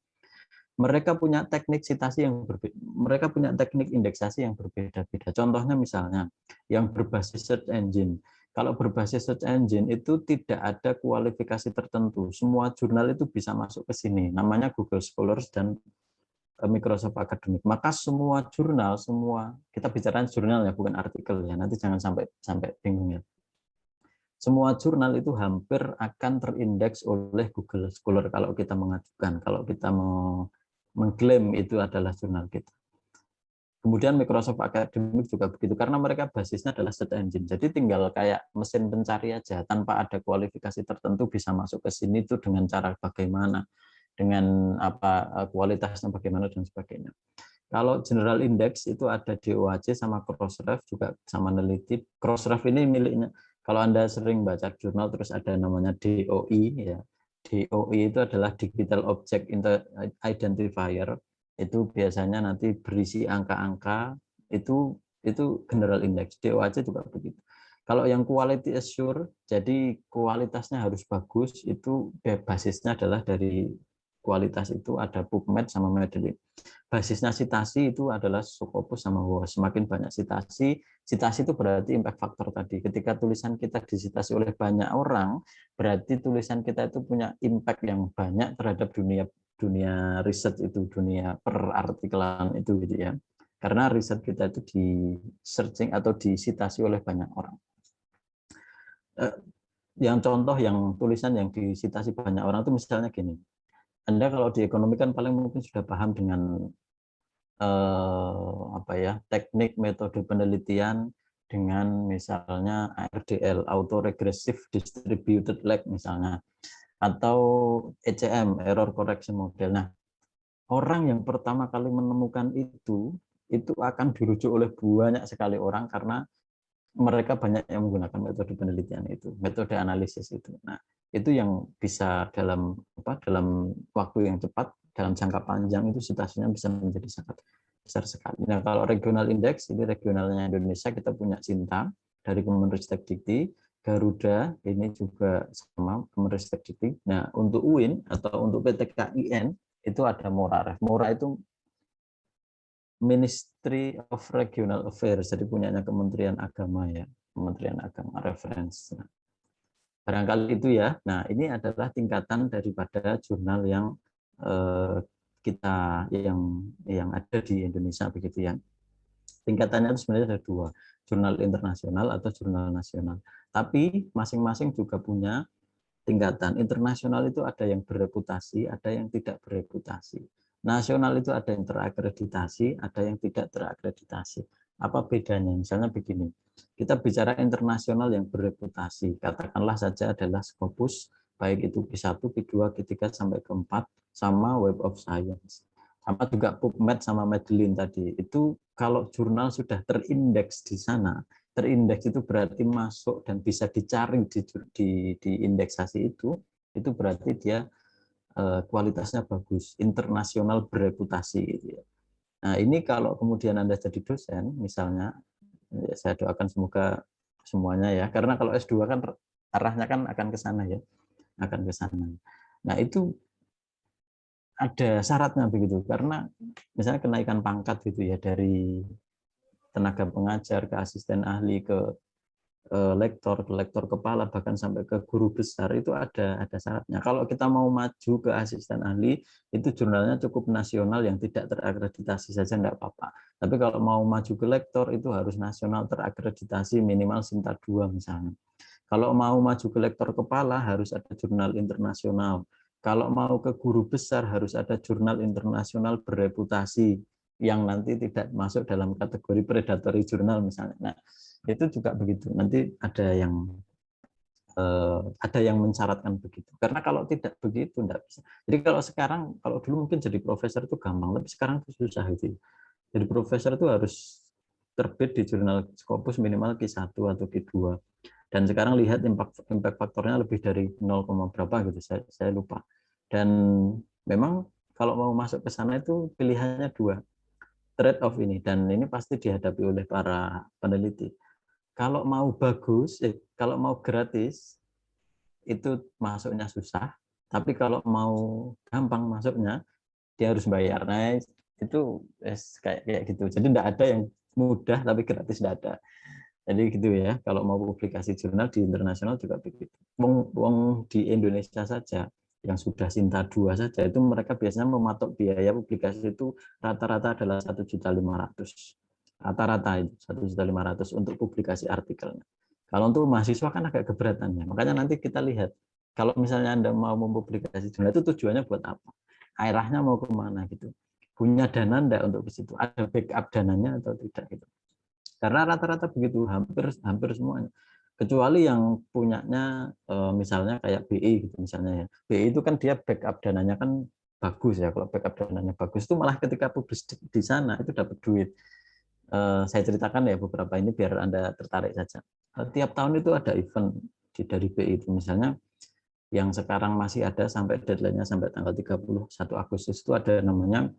Mereka punya teknik citasi yang berbeda, mereka punya teknik indeksasi yang berbeda-beda. Contohnya misalnya yang berbasis search engine. Kalau berbasis search engine itu tidak ada kualifikasi tertentu. Semua jurnal itu bisa masuk ke sini. Namanya Google Scholars dan Microsoft Academic. Maka semua jurnal, kita bicara jurnal ya, bukan artikel ya. Nanti jangan sampai bingung ya. Semua jurnal itu hampir akan terindeks oleh Google Scholar kalau kita mengajukan, kalau kita mau mengklaim itu adalah jurnal kita. Kemudian Microsoft Academic juga begitu, karena mereka basisnya adalah search engine. Jadi tinggal kayak mesin pencari aja, tanpa ada kualifikasi tertentu bisa masuk ke sini itu dengan cara bagaimana, dengan apa kualitasnya bagaimana dan sebagainya. Kalau General Index itu ada DOAJ sama Crossref juga sama Neliti. Crossref ini miliknya, kalau Anda sering baca jurnal terus ada namanya DOI ya. DOI itu adalah Digital Object Identifier. Itu biasanya nanti berisi angka-angka, itu General Index. DOAJ juga begitu. Kalau yang quality assure, jadi kualitasnya harus bagus, itu basisnya adalah dari kualitas itu ada PubMed sama Medline. Basisnya citasi itu adalah Scopus sama WOS. Semakin banyak citasi itu berarti impact factor tadi. Ketika tulisan kita disitasi oleh banyak orang, berarti tulisan kita itu punya impact yang banyak terhadap dunia riset itu, dunia perartikelan itu gitu ya. Karena riset kita itu di searching atau disitasi oleh banyak orang. Yang contoh yang tulisan yang disitasi banyak orang itu misalnya gini. Anda kalau di ekonomi kan paling mungkin sudah paham dengan teknik metode penelitian dengan misalnya ARDL, Autoregressive Distributed Lag misalnya, atau ECM, Error Correction Model. Nah, orang yang pertama kali menemukan itu akan dirujuk oleh banyak sekali orang karena mereka banyak yang menggunakan metode penelitian itu, metode analisis itu. Nah, itu yang bisa dalam waktu yang cepat, dalam jangka panjang itu citasinya bisa menjadi sangat besar sekali. Nah, kalau regional index, ini regionalnya Indonesia, kita punya SINTA dari Kemenristek-Dikti, Garuda ini juga sama Kemenristek-Dikti. Nah, untuk UIN atau untuk PTKIN itu ada Morahref. Mora itu Ministry of Regional Affairs, jadi punyanya Kementerian Agama ya, Kementerian Agama reference. Nah, barangkali itu ya. Nah, ini adalah tingkatan daripada jurnal yang kita yang ada di Indonesia begitu ya. Tingkatannya itu sebenarnya ada dua, jurnal internasional atau jurnal nasional. Tapi masing-masing juga punya tingkatan. Internasional itu ada yang bereputasi, ada yang tidak bereputasi. Nasional itu ada yang terakreditasi, ada yang tidak terakreditasi. Apa bedanya? Misalnya begini, kita bicara internasional yang bereputasi, katakanlah saja adalah Scopus, baik itu Q1, Q2, Q3, sampai Q4, sama Web of Science. Sama juga PubMed sama Medline tadi. Itu kalau jurnal sudah terindeks di sana, terindeks itu berarti masuk dan bisa dicari di indeksasi itu berarti dia kualitasnya bagus, internasional bereputasi gitu ya. Nah, ini kalau kemudian Anda jadi dosen misalnya, ya saya doakan semoga semuanya ya, karena kalau S2 kan arahnya kan akan ke sana ya, akan ke sana. Nah, itu ada syaratnya begitu, karena misalnya kenaikan pangkat gitu ya, dari tenaga pengajar ke asisten ahli ke lektor, ke lektor kepala, bahkan sampai ke guru besar, itu ada syaratnya. Kalau kita mau maju ke asisten ahli, itu jurnalnya cukup nasional yang tidak terakreditasi saja enggak apa-apa. Tapi kalau mau maju ke lektor, itu harus nasional terakreditasi minimal Sinta 2 misalnya. Kalau mau maju ke lektor kepala, harus ada jurnal internasional. Kalau mau ke guru besar, harus ada jurnal internasional berreputasi yang nanti tidak masuk dalam kategori predatory jurnal misalnya. Nah, itu juga begitu. Nanti ada yang mensyaratkan begitu. Karena kalau tidak begitu enggak bisa. Jadi kalau sekarang, kalau dulu mungkin jadi profesor itu gampang, tapi sekarang itu susah itu. Jadi profesor itu harus terbit di jurnal Scopus minimal Q1 atau Q2. Dan sekarang lihat impact faktornya lebih dari 0, berapa gitu, saya lupa. Dan memang kalau mau masuk ke sana itu pilihannya dua, trade off ini, dan ini pasti dihadapi oleh para peneliti. Kalau mau bagus, kalau mau gratis itu masuknya susah, tapi kalau mau gampang masuknya dia harus bayar. Nah, itu kayak gitu. Jadi tidak ada yang mudah tapi gratis, tidak ada. Jadi gitu ya, kalau mau publikasi jurnal di internasional juga begitu. Wong di Indonesia saja, yang sudah Sinta 2 saja, itu mereka biasanya mematok biaya publikasi itu rata-rata adalah 1.500.000. Rata-rata itu 1.500.000 untuk publikasi artikelnya. Kalau untuk mahasiswa kan agak keberatannya. Makanya nanti kita lihat, kalau misalnya Anda mau mempublikasi jurnal itu tujuannya buat apa? Arahnya mau kemana gitu. Punya dana enggak untuk ke situ? Ada backup dananya atau tidak gitu. Karena rata-rata begitu, hampir semuanya. Kecuali yang punyanya misalnya kayak BI gitu misalnya ya. BI itu kan dia backup dananya kan bagus ya. Kalau backup dananya bagus itu malah ketika publis di sana itu dapat duit. Saya ceritakan ya beberapa ini biar Anda tertarik saja. Tiap tahun itu ada event dari BI itu, misalnya yang sekarang masih ada sampai deadline-nya sampai tanggal 31 Agustus itu ada namanya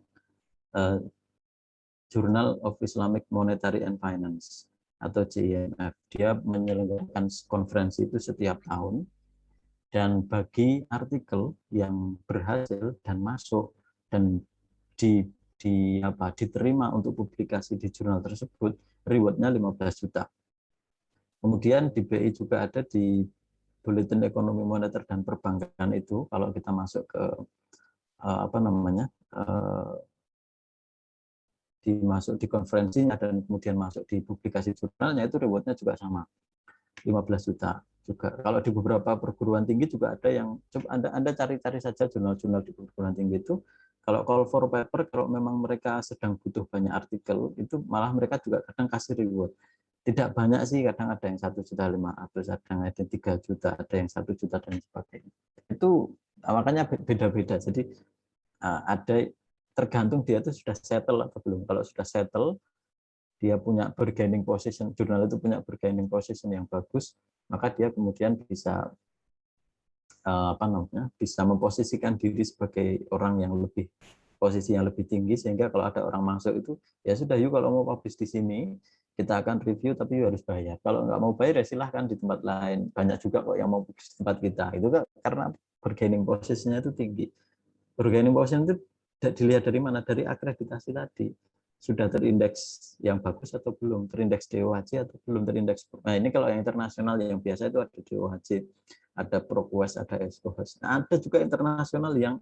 Journal of Islamic Monetary and Finance atau JIMF. Dia menyelenggarakan konferensi itu setiap tahun, dan bagi artikel yang berhasil dan masuk dan diterima untuk publikasi di jurnal tersebut, reward-nya 15 juta. Kemudian di BI juga ada di Buletin Ekonomi Moneter dan Perbankan itu, kalau kita masuk ke masuk di konferensinya dan kemudian masuk di publikasi jurnalnya, itu rewardnya juga sama, 15 juta juga. Kalau di beberapa perguruan tinggi juga ada yang, coba Anda cari-cari saja jurnal-jurnal di perguruan tinggi itu, kalau call for paper, kalau memang mereka sedang butuh banyak artikel, itu malah mereka juga kadang kasih reward. Tidak banyak sih, kadang ada yang 1.500.000, ada yang 3 juta, ada yang 1 juta dan sebagainya. Itu makanya beda-beda. Jadi ada tergantung dia itu sudah settle atau belum. Kalau sudah settle, dia punya bargaining position, jurnal itu punya bargaining position yang bagus, maka dia kemudian bisa bisa memposisikan diri sebagai orang yang lebih posisi yang lebih tinggi, sehingga kalau ada orang masuk itu ya sudah, yuk kalau mau publish di sini kita akan review tapi harus bayar. Kalau nggak mau bayar ya silahkan di tempat lain. Banyak juga kok yang mau publish di tempat kita. Itu kan karena bargaining posisinya itu tinggi. Bargaining position itu dilihat dari mana? Dari akreditasi tadi. Sudah terindeks yang bagus atau belum, terindeks DOHC atau belum terindeks. Nah, ini kalau yang internasional yang biasa itu ada DOHC, ada ProQuest, ada SOHS. Nah, ada juga internasional yang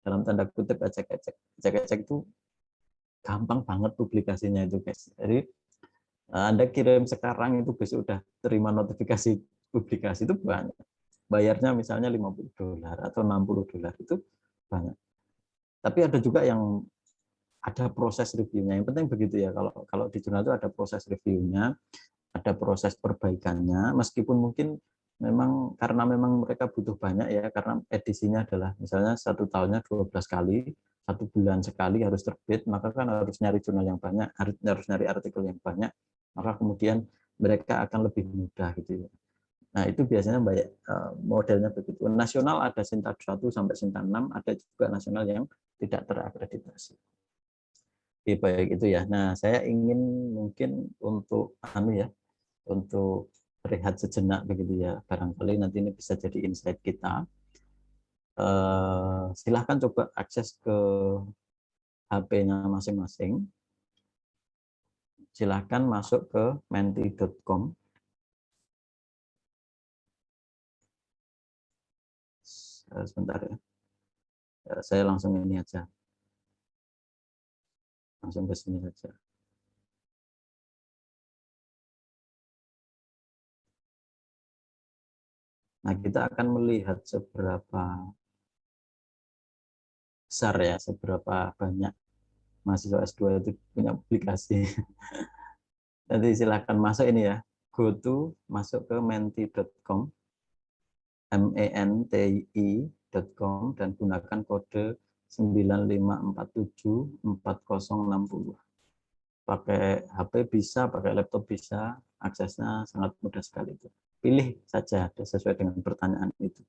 dalam tanda kutip ecek-ecek. Ecek-ecek itu gampang banget publikasinya itu, guys. Jadi Anda kirim sekarang itu besok udah terima notifikasi publikasi, itu banyak. Bayarnya misalnya $50 atau $60 itu banyak. Tapi ada juga yang ada proses reviewnya. Yang penting begitu ya. Kalau di jurnal itu ada proses reviewnya, ada proses perbaikannya. Meskipun mungkin karena memang mereka butuh banyak ya, karena edisinya adalah misalnya 1 tahunnya 12 kali, 1 bulan sekali harus terbit, maka kan harus nyari jurnal yang banyak, harus nyari artikel yang banyak, maka kemudian mereka akan lebih mudah gitu ya. Nah, itu biasanya modelnya begitu. Nasional ada Sinta 1 sampai Sinta 6, ada juga nasional yang tidak terakreditasi. Oke, baik itu ya. Nah, saya ingin mungkin untuk untuk rehat sejenak begitu ya. Barangkali nanti ini bisa jadi insight kita. Silahkan coba akses ke HP-nya masing-masing. Silahkan masuk ke menti.com. Sebentar ya. Saya langsung ini aja. Langsung ke sini saja. Nah, kita akan melihat seberapa besar ya, seberapa banyak mahasiswa S2 itu punya publikasi. Nanti silahkan masuk ini ya. Go to, masuk ke menti.com, menti.com, dan gunakan kode 95474060. Pakai HP bisa, pakai laptop bisa, aksesnya sangat mudah sekali itu. Pilih saja sesuai dengan pertanyaan itu.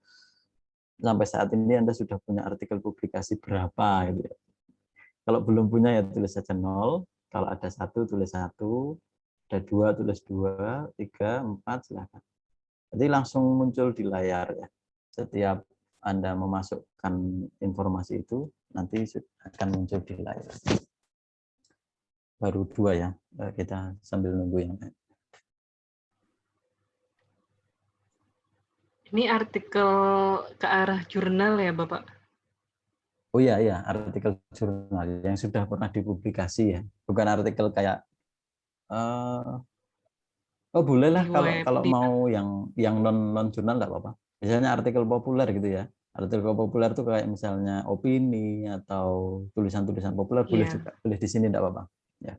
Sampai saat ini Anda sudah punya artikel publikasi berapa gitu ya. Kalau belum punya ya tulis saja 0, kalau ada 1 tulis 1, ada 2 tulis 2, 3, 4 silakan. Jadi langsung muncul di layar ya. Setiap Anda memasukkan informasi itu nanti akan muncul di layar. Baru 2 ya, kita sambil nunggu yang lain. Ini artikel ke arah jurnal ya, Bapak? Oh iya, artikel jurnal yang sudah pernah dipublikasi ya, bukan artikel kayak oh boleh lah kalau mau yang non jurnal nggak apa-apa. Misalnya artikel populer gitu ya, artikel populer tuh kayak misalnya opini atau tulisan-tulisan populer boleh juga, boleh di sini nggak apa-apa ya.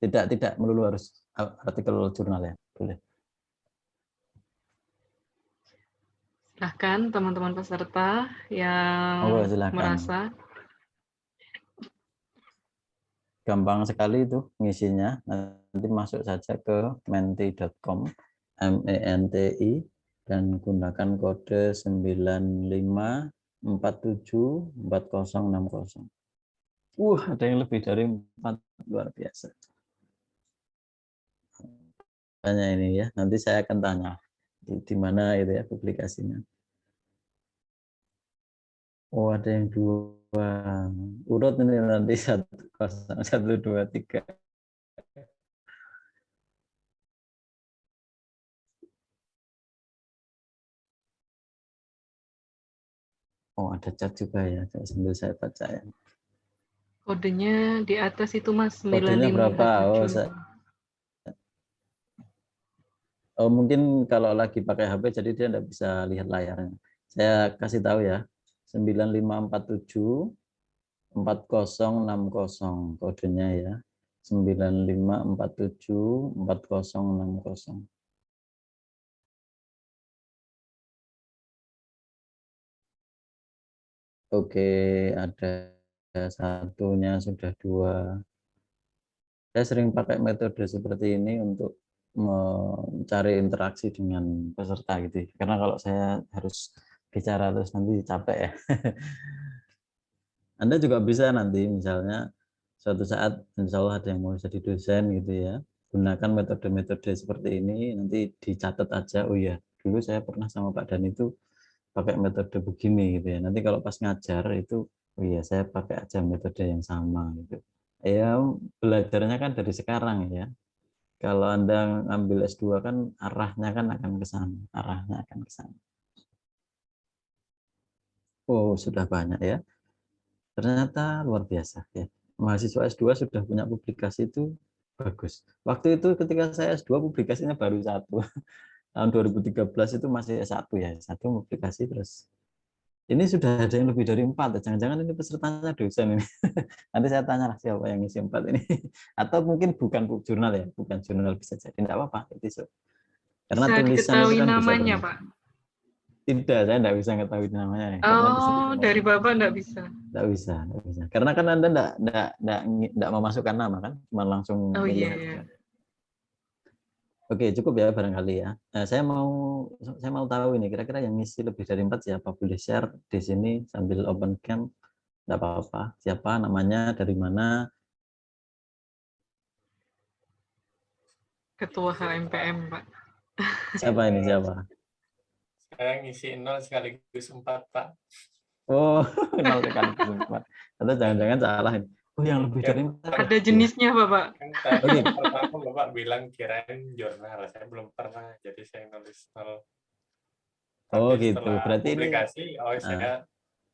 Tidak melulu harus artikel jurnal ya, boleh. Silahkan teman-teman peserta yang merasa. Gampang sekali itu ngisinya. Nanti masuk saja ke menti.com, MENTI, dan gunakan kode 95474060. Ada yang lebih dari 4, luar biasa. Tanya ini ya, nanti saya akan tanya di mana itu ya publikasinya. Oh, ada yang 2. Urut ini nanti 1, 2, 3. Oh, ada chat juga ya, sambil saya baca ya. Kodenya di atas itu Mas, 9547. Kodenya berapa? Oh, mungkin kalau lagi pakai HP jadi dia tidak bisa lihat layarnya. Saya kasih tahu ya. 95474060 kodenya ya. 95474060. Oke, ada satunya, sudah 2. Saya sering pakai metode seperti ini untuk mencari interaksi dengan peserta gitu. Karena kalau saya harus bicara terus nanti capek ya. Anda juga bisa nanti misalnya suatu saat insya Allah ada yang mau jadi dosen gitu ya. Gunakan metode-metode seperti ini, nanti dicatat aja, oh ya dulu saya pernah sama Pak Dan itu pakai metode begini gitu ya. Nanti kalau pas ngajar itu, oh iya saya pakai aja metode yang sama gitu. Ya belajarnya kan dari sekarang ya. Kalau Anda ngambil S2 kan arahnya kan akan ke sana, arahnya akan ke sana. Oh, sudah banyak ya. Ternyata luar biasa ya. Mahasiswa S2 sudah punya publikasi itu bagus. Waktu itu ketika saya S2 publikasinya baru 1. Tahun 2013 itu masih S1 ya. S1 publikasi terus. Ini sudah ada yang lebih dari 4. Jangan-jangan ini pesertanya dosen ini. Nanti saya tanya lah siapa yang ngisi 4 ini. Atau mungkin bukan jurnal ya. Bukan jurnal bisa jadi. Tidak apa-apa. Karena bisa tulisan itu kan namanya, bisa Pak? Tidak, saya tidak bisa mengetahui namanya. Oh, dari Bapak tidak bisa? Tidak bisa. Karena kan Anda tidak memasukkan nama kan, cuma langsung melihat. Iya. Oke, cukup ya barangkali ya. Nah, saya mau tahu ini kira-kira yang ngisi lebih dari 4 siapa? Boleh share di sini sambil open cam, tidak apa-apa. Siapa namanya, dari mana? Ketua HMPM, Pak. Siapa ini siapa? Saya ngisi 0 sekaligus 4, Pak. Oh, 0 sekaligus 4. Atau jangan-jangan salah ini. Oh, yang lebih dari 4. Ada jenisnya, Bapak. Kan tadi Oke. pertama Bapak bilang kirain jurnal. Saya belum pernah, jadi saya nulis 0. Oh, Tapi gitu. setelah Berarti ini publikasi, saya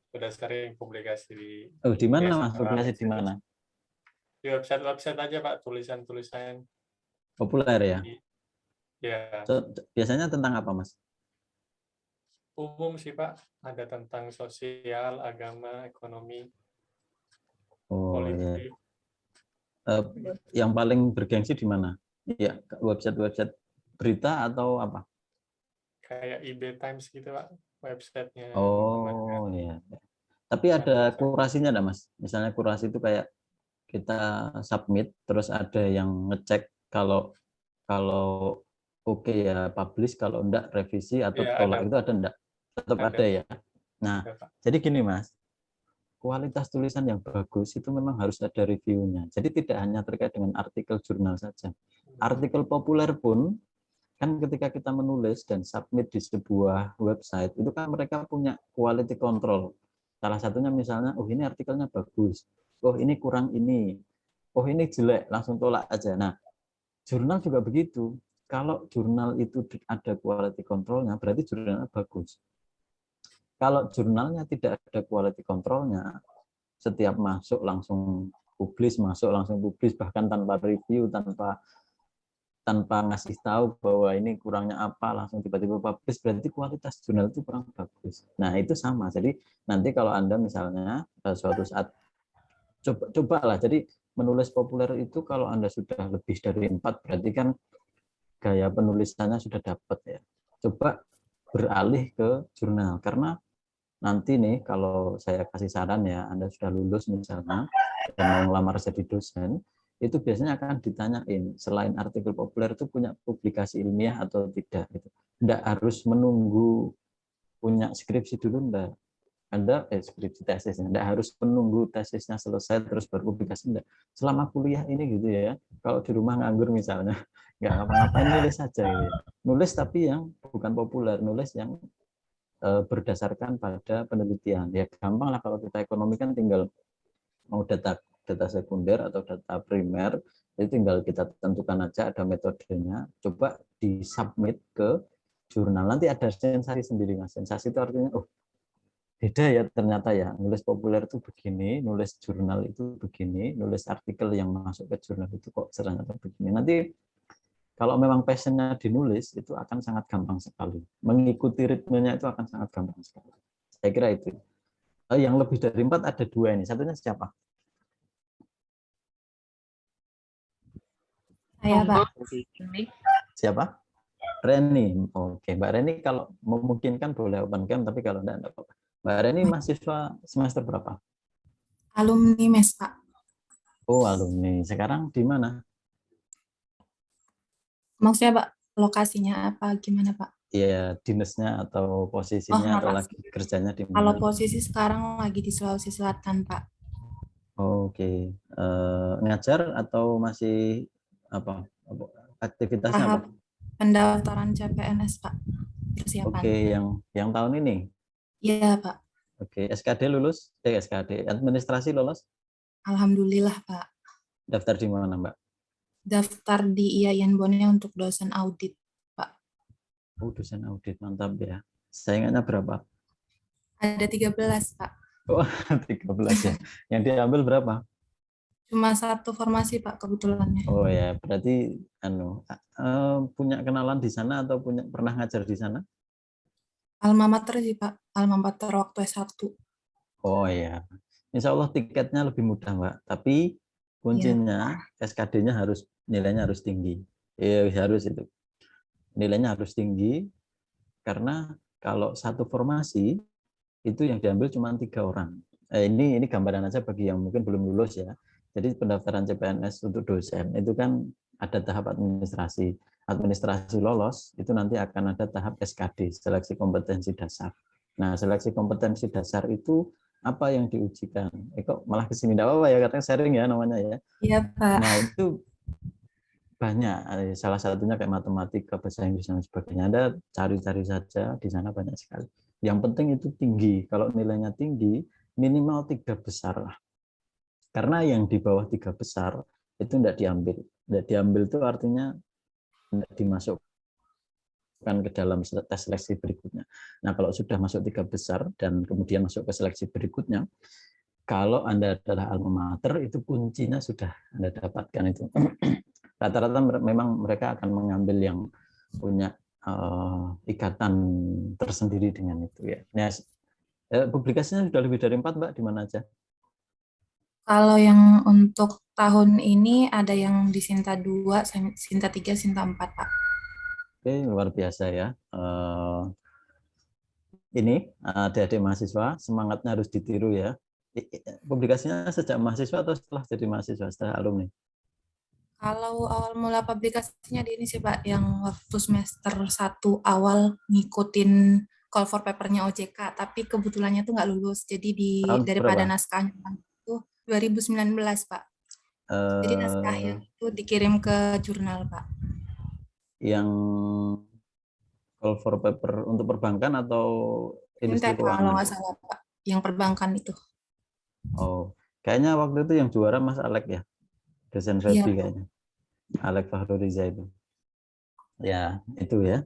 sudah sering publikasi di di mana, Mas? biasa Publikasi di situs. mana? Di website aja, Pak, tulisan-tulisan. Populer ya? Ya, Biasanya tentang apa, Mas? umum sih, Pak. Ada tentang sosial, agama, ekonomi, Oh, ya. politik. Yang paling bergengsi di mana? Ya, website-website berita atau apa? Kayak IB Times gitu, Pak, websitenya. Oh, iya. Tapi ada kurasinya enggak, Mas? Misalnya kurasi itu kayak kita submit, terus ada yang ngecek kalau oke ya publish, kalau enggak revisi atau Ya, tolak, ada. itu ada enggak? Tetap ada ya. Nah, Ada, Pak. jadi gini, Mas. Kualitas tulisan yang bagus itu memang harus ada reviewnya. Jadi tidak hanya terkait dengan artikel jurnal saja. Artikel populer pun kan ketika kita menulis dan submit di sebuah website, itu kan mereka punya quality control. Salah satunya misalnya, oh ini artikelnya bagus, oh ini kurang ini, oh ini jelek, langsung tolak aja. Nah, jurnal juga begitu. Kalau jurnal itu ada quality controlnya, berarti jurnalnya bagus. Kalau jurnalnya tidak ada quality controlnya, setiap masuk langsung publish, bahkan tanpa review, tanpa ngasih tahu bahwa ini kurangnya apa, langsung tiba-tiba publish, berarti kualitas jurnal itu kurang bagus. Nah, itu sama. Jadi nanti kalau Anda misalnya suatu saat cobalah, jadi menulis populer itu kalau Anda sudah lebih dari 4, berarti kan gaya penulisannya sudah dapat ya. Coba beralih ke jurnal, karena nanti nih kalau saya kasih saran ya, Anda sudah lulus misalnya dan mau ngelamar jadi dosen, itu biasanya akan ditanyain selain artikel populer itu punya publikasi ilmiah atau tidak gitu. Enggak harus menunggu punya skripsi dulu, enggak. Anda skripsi tesis, enggak harus menunggu tesisnya selesai terus baru publikasi, enggak. Selama kuliah ini gitu ya. Kalau di rumah nganggur misalnya, enggak ngapa-ngapain, nulis saja gitu. Nulis tapi yang bukan populer, nulis yang berdasarkan pada penelitian. Ya gampang lah kalau kita ekonomi kan tinggal mau data sekunder atau data primer, itu tinggal kita tentukan aja, ada metodenya, coba disubmit ke jurnal, nanti ada sensasi sendiri, Mas. Sensasi itu artinya, oh beda ya ternyata ya, nulis populer itu begini, nulis jurnal itu begini, nulis artikel yang masuk ke jurnal itu kok ternyata begini. Nanti kalau memang passionnya dinulis, itu akan sangat gampang sekali. Mengikuti ritmenya itu akan sangat gampang sekali. Saya kira itu. Yang lebih dari 4 ada 2 ini. Satunya siapa? Saya, Pak. Siapa? Reni. Oke, Mbak Reni kalau memungkinkan boleh open cam, tapi kalau enggak apa-apa. Mbak Reni mahasiswa semester berapa? Alumni MES, Pak. Oh, alumni. Sekarang di mana? Maksudnya, Pak, lokasinya apa gimana, Pak? Iya, dinasnya atau posisinya atau lagi kerjanya di mana? Kalau posisi sekarang lagi di Sulawesi Selatan, Pak. Oke. Ngajar atau masih apa? Aktivitasnya Tahap apa? pendaftaran CPNS, Pak. Persiapan. Oke, yang tahun ini? Iya, Pak. Oke, SKD lulus? SKD. Administrasi lolos? Alhamdulillah, Pak. Daftar di mana, Mbak? Daftar di IAIN Bone untuk dosen audit, Pak. Oh, dosen audit, mantap ya. Saingannya berapa? Ada 13, Pak. Oh, 13 ya. Yang diambil berapa? Cuma satu formasi, Pak, kebetulannya. Oh ya, berarti punya kenalan di sana atau pernah ngajar di sana? Alma mater sih, Pak. Alma mater waktu S1. Oh ya. Insya Allah tiketnya lebih mudah, Mbak. Tapi kuncinya SKD-nya nilainya harus tinggi. Iya, harus itu. Nilainya harus tinggi karena kalau satu formasi itu yang diambil cuma 3 orang. Ini gambaran aja bagi yang mungkin belum lulus ya. Jadi pendaftaran CPNS untuk dosen itu kan ada tahap administrasi. Administrasi lolos itu nanti akan ada tahap SKD, seleksi kompetensi dasar. Nah, seleksi kompetensi dasar itu apa yang diujikan? Kok malah kesini, enggak apa-apa ya, katanya sharing ya namanya ya. Iya, Pak. Nah, itu banyak, salah satunya kayak matematika, bahasa Inggris dan sebagainya. Anda cari-cari saja, di sana banyak sekali. Yang penting itu tinggi. Kalau nilainya tinggi, minimal 3 besar lah. Karena yang di bawah 3 besar itu tidak diambil. Tidak diambil itu artinya tidak dimasukkan ke dalam tes seleksi berikutnya. Nah, kalau sudah masuk 3 besar dan kemudian masuk ke seleksi berikutnya, kalau Anda adalah alma mater, itu kuncinya sudah Anda dapatkan itu. Rata-rata memang mereka akan mengambil yang punya ikatan tersendiri dengan itu ya. Nah, publikasinya sudah lebih dari 4, Mbak, di mana aja? Kalau yang untuk tahun ini ada yang di Sinta 2, Sinta 3, Sinta 4, Pak. Oke, luar biasa ya. Ini adik-adik mahasiswa, semangatnya harus ditiru ya. Publikasinya sejak mahasiswa atau setelah jadi mahasiswa, setelah alumni? Kalau awal mula publikasinya di ini sih Pak, yang waktu semester 1 awal ngikutin call for paper-nya OJK, tapi kebetulannya tuh nggak lulus. Jadi Tahun daripada berapa? naskahnya itu 2019 Pak. Jadi naskahnya itu dikirim ke jurnal Pak. Yang call for paper untuk perbankan atau industri Fintech kalau keuangan? nggak salah Pak, yang perbankan itu. Oh, kayaknya waktu itu yang juara Mas Alek ya, dosen Iya, Febi kayaknya. Alek Fahruriza itu. Ya, itu ya.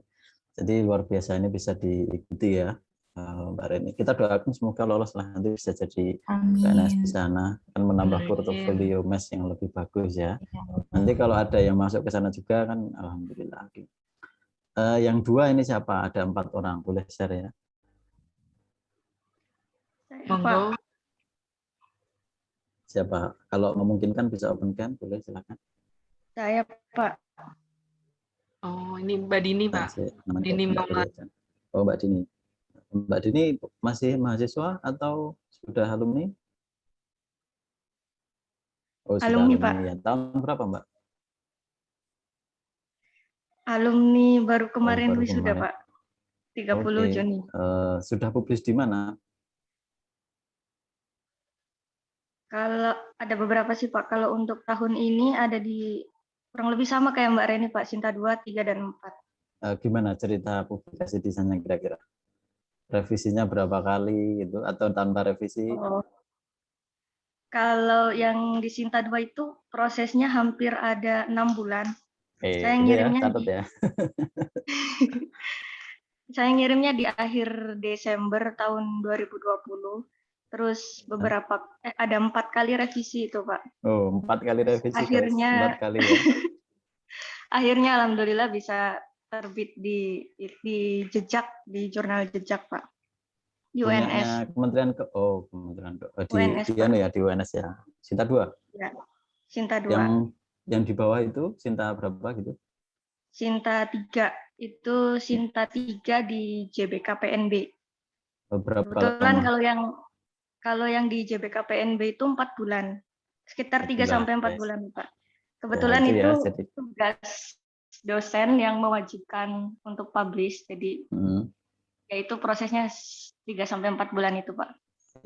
Jadi luar biasa, ini bisa diikuti ya, Mbak Reni. Kita doakan semoga lolos lah, nanti bisa jadi PNS di amin. sana, akan menambah Amin. portofolio mes yang lebih bagus ya. Nanti kalau ada yang masuk ke sana juga kan, alhamdulillah. Yang 2 ini siapa? Ada 4 orang, boleh share ya. Monggo. Siapa? Kalau memungkinkan bisa open cam, boleh silakan. Saya, Pak. Oh, ini Mbak Dini, Pak. Namanya Dini Mbak Muhammad. Dini. Oh, Mbak Dini. Mbak Dini masih mahasiswa atau sudah alumni? Oh, sudah Alumni, alumni. Pak. Ya. Tahun berapa, Mbak? Alumni baru kemarin baru wisuda, kemarin. Pak. 30 Oke. Juni. Sudah publis di mana? Kalau ada beberapa sih, Pak. Kalau untuk tahun ini ada di kurang lebih sama kayak Mbak Reni, Pak. Sinta 2, 3, dan 4. Gimana cerita publikasi desainnya kira-kira? Revisinya berapa kali gitu atau tanpa revisi? Oh. Kalau yang di Sinta 2 itu prosesnya hampir ada 6 bulan. Saya Itu ya, ngirimnya catat ya. Saya ngirimnya di akhir Desember tahun 2020. Terus beberapa ada 4 kali revisi itu, Pak. Oh, 4 kali revisi, Akhirnya, guys. 4 kali ya. akhirnya alhamdulillah bisa terbit di jejak, di jurnal jejak, Pak. Di Punyanya UNS. Kementerian Kementerian UNS, di Pak. ya, di UNS ya. Sinta 2. Ya, Sinta 2. Yang di bawah itu Sinta berapa gitu? Sinta 3 itu Sinta 3 di JBKPNB. Berapa Kebetulan lama? kalau yang di JBKPNB itu 4 bulan. Sekitar 3 sampai 4 bulan, Pak. Kebetulan ya, itu jadi tugas dosen yang mewajibkan untuk publish. Jadi yaitu prosesnya 3 sampai 4 bulan itu, Pak.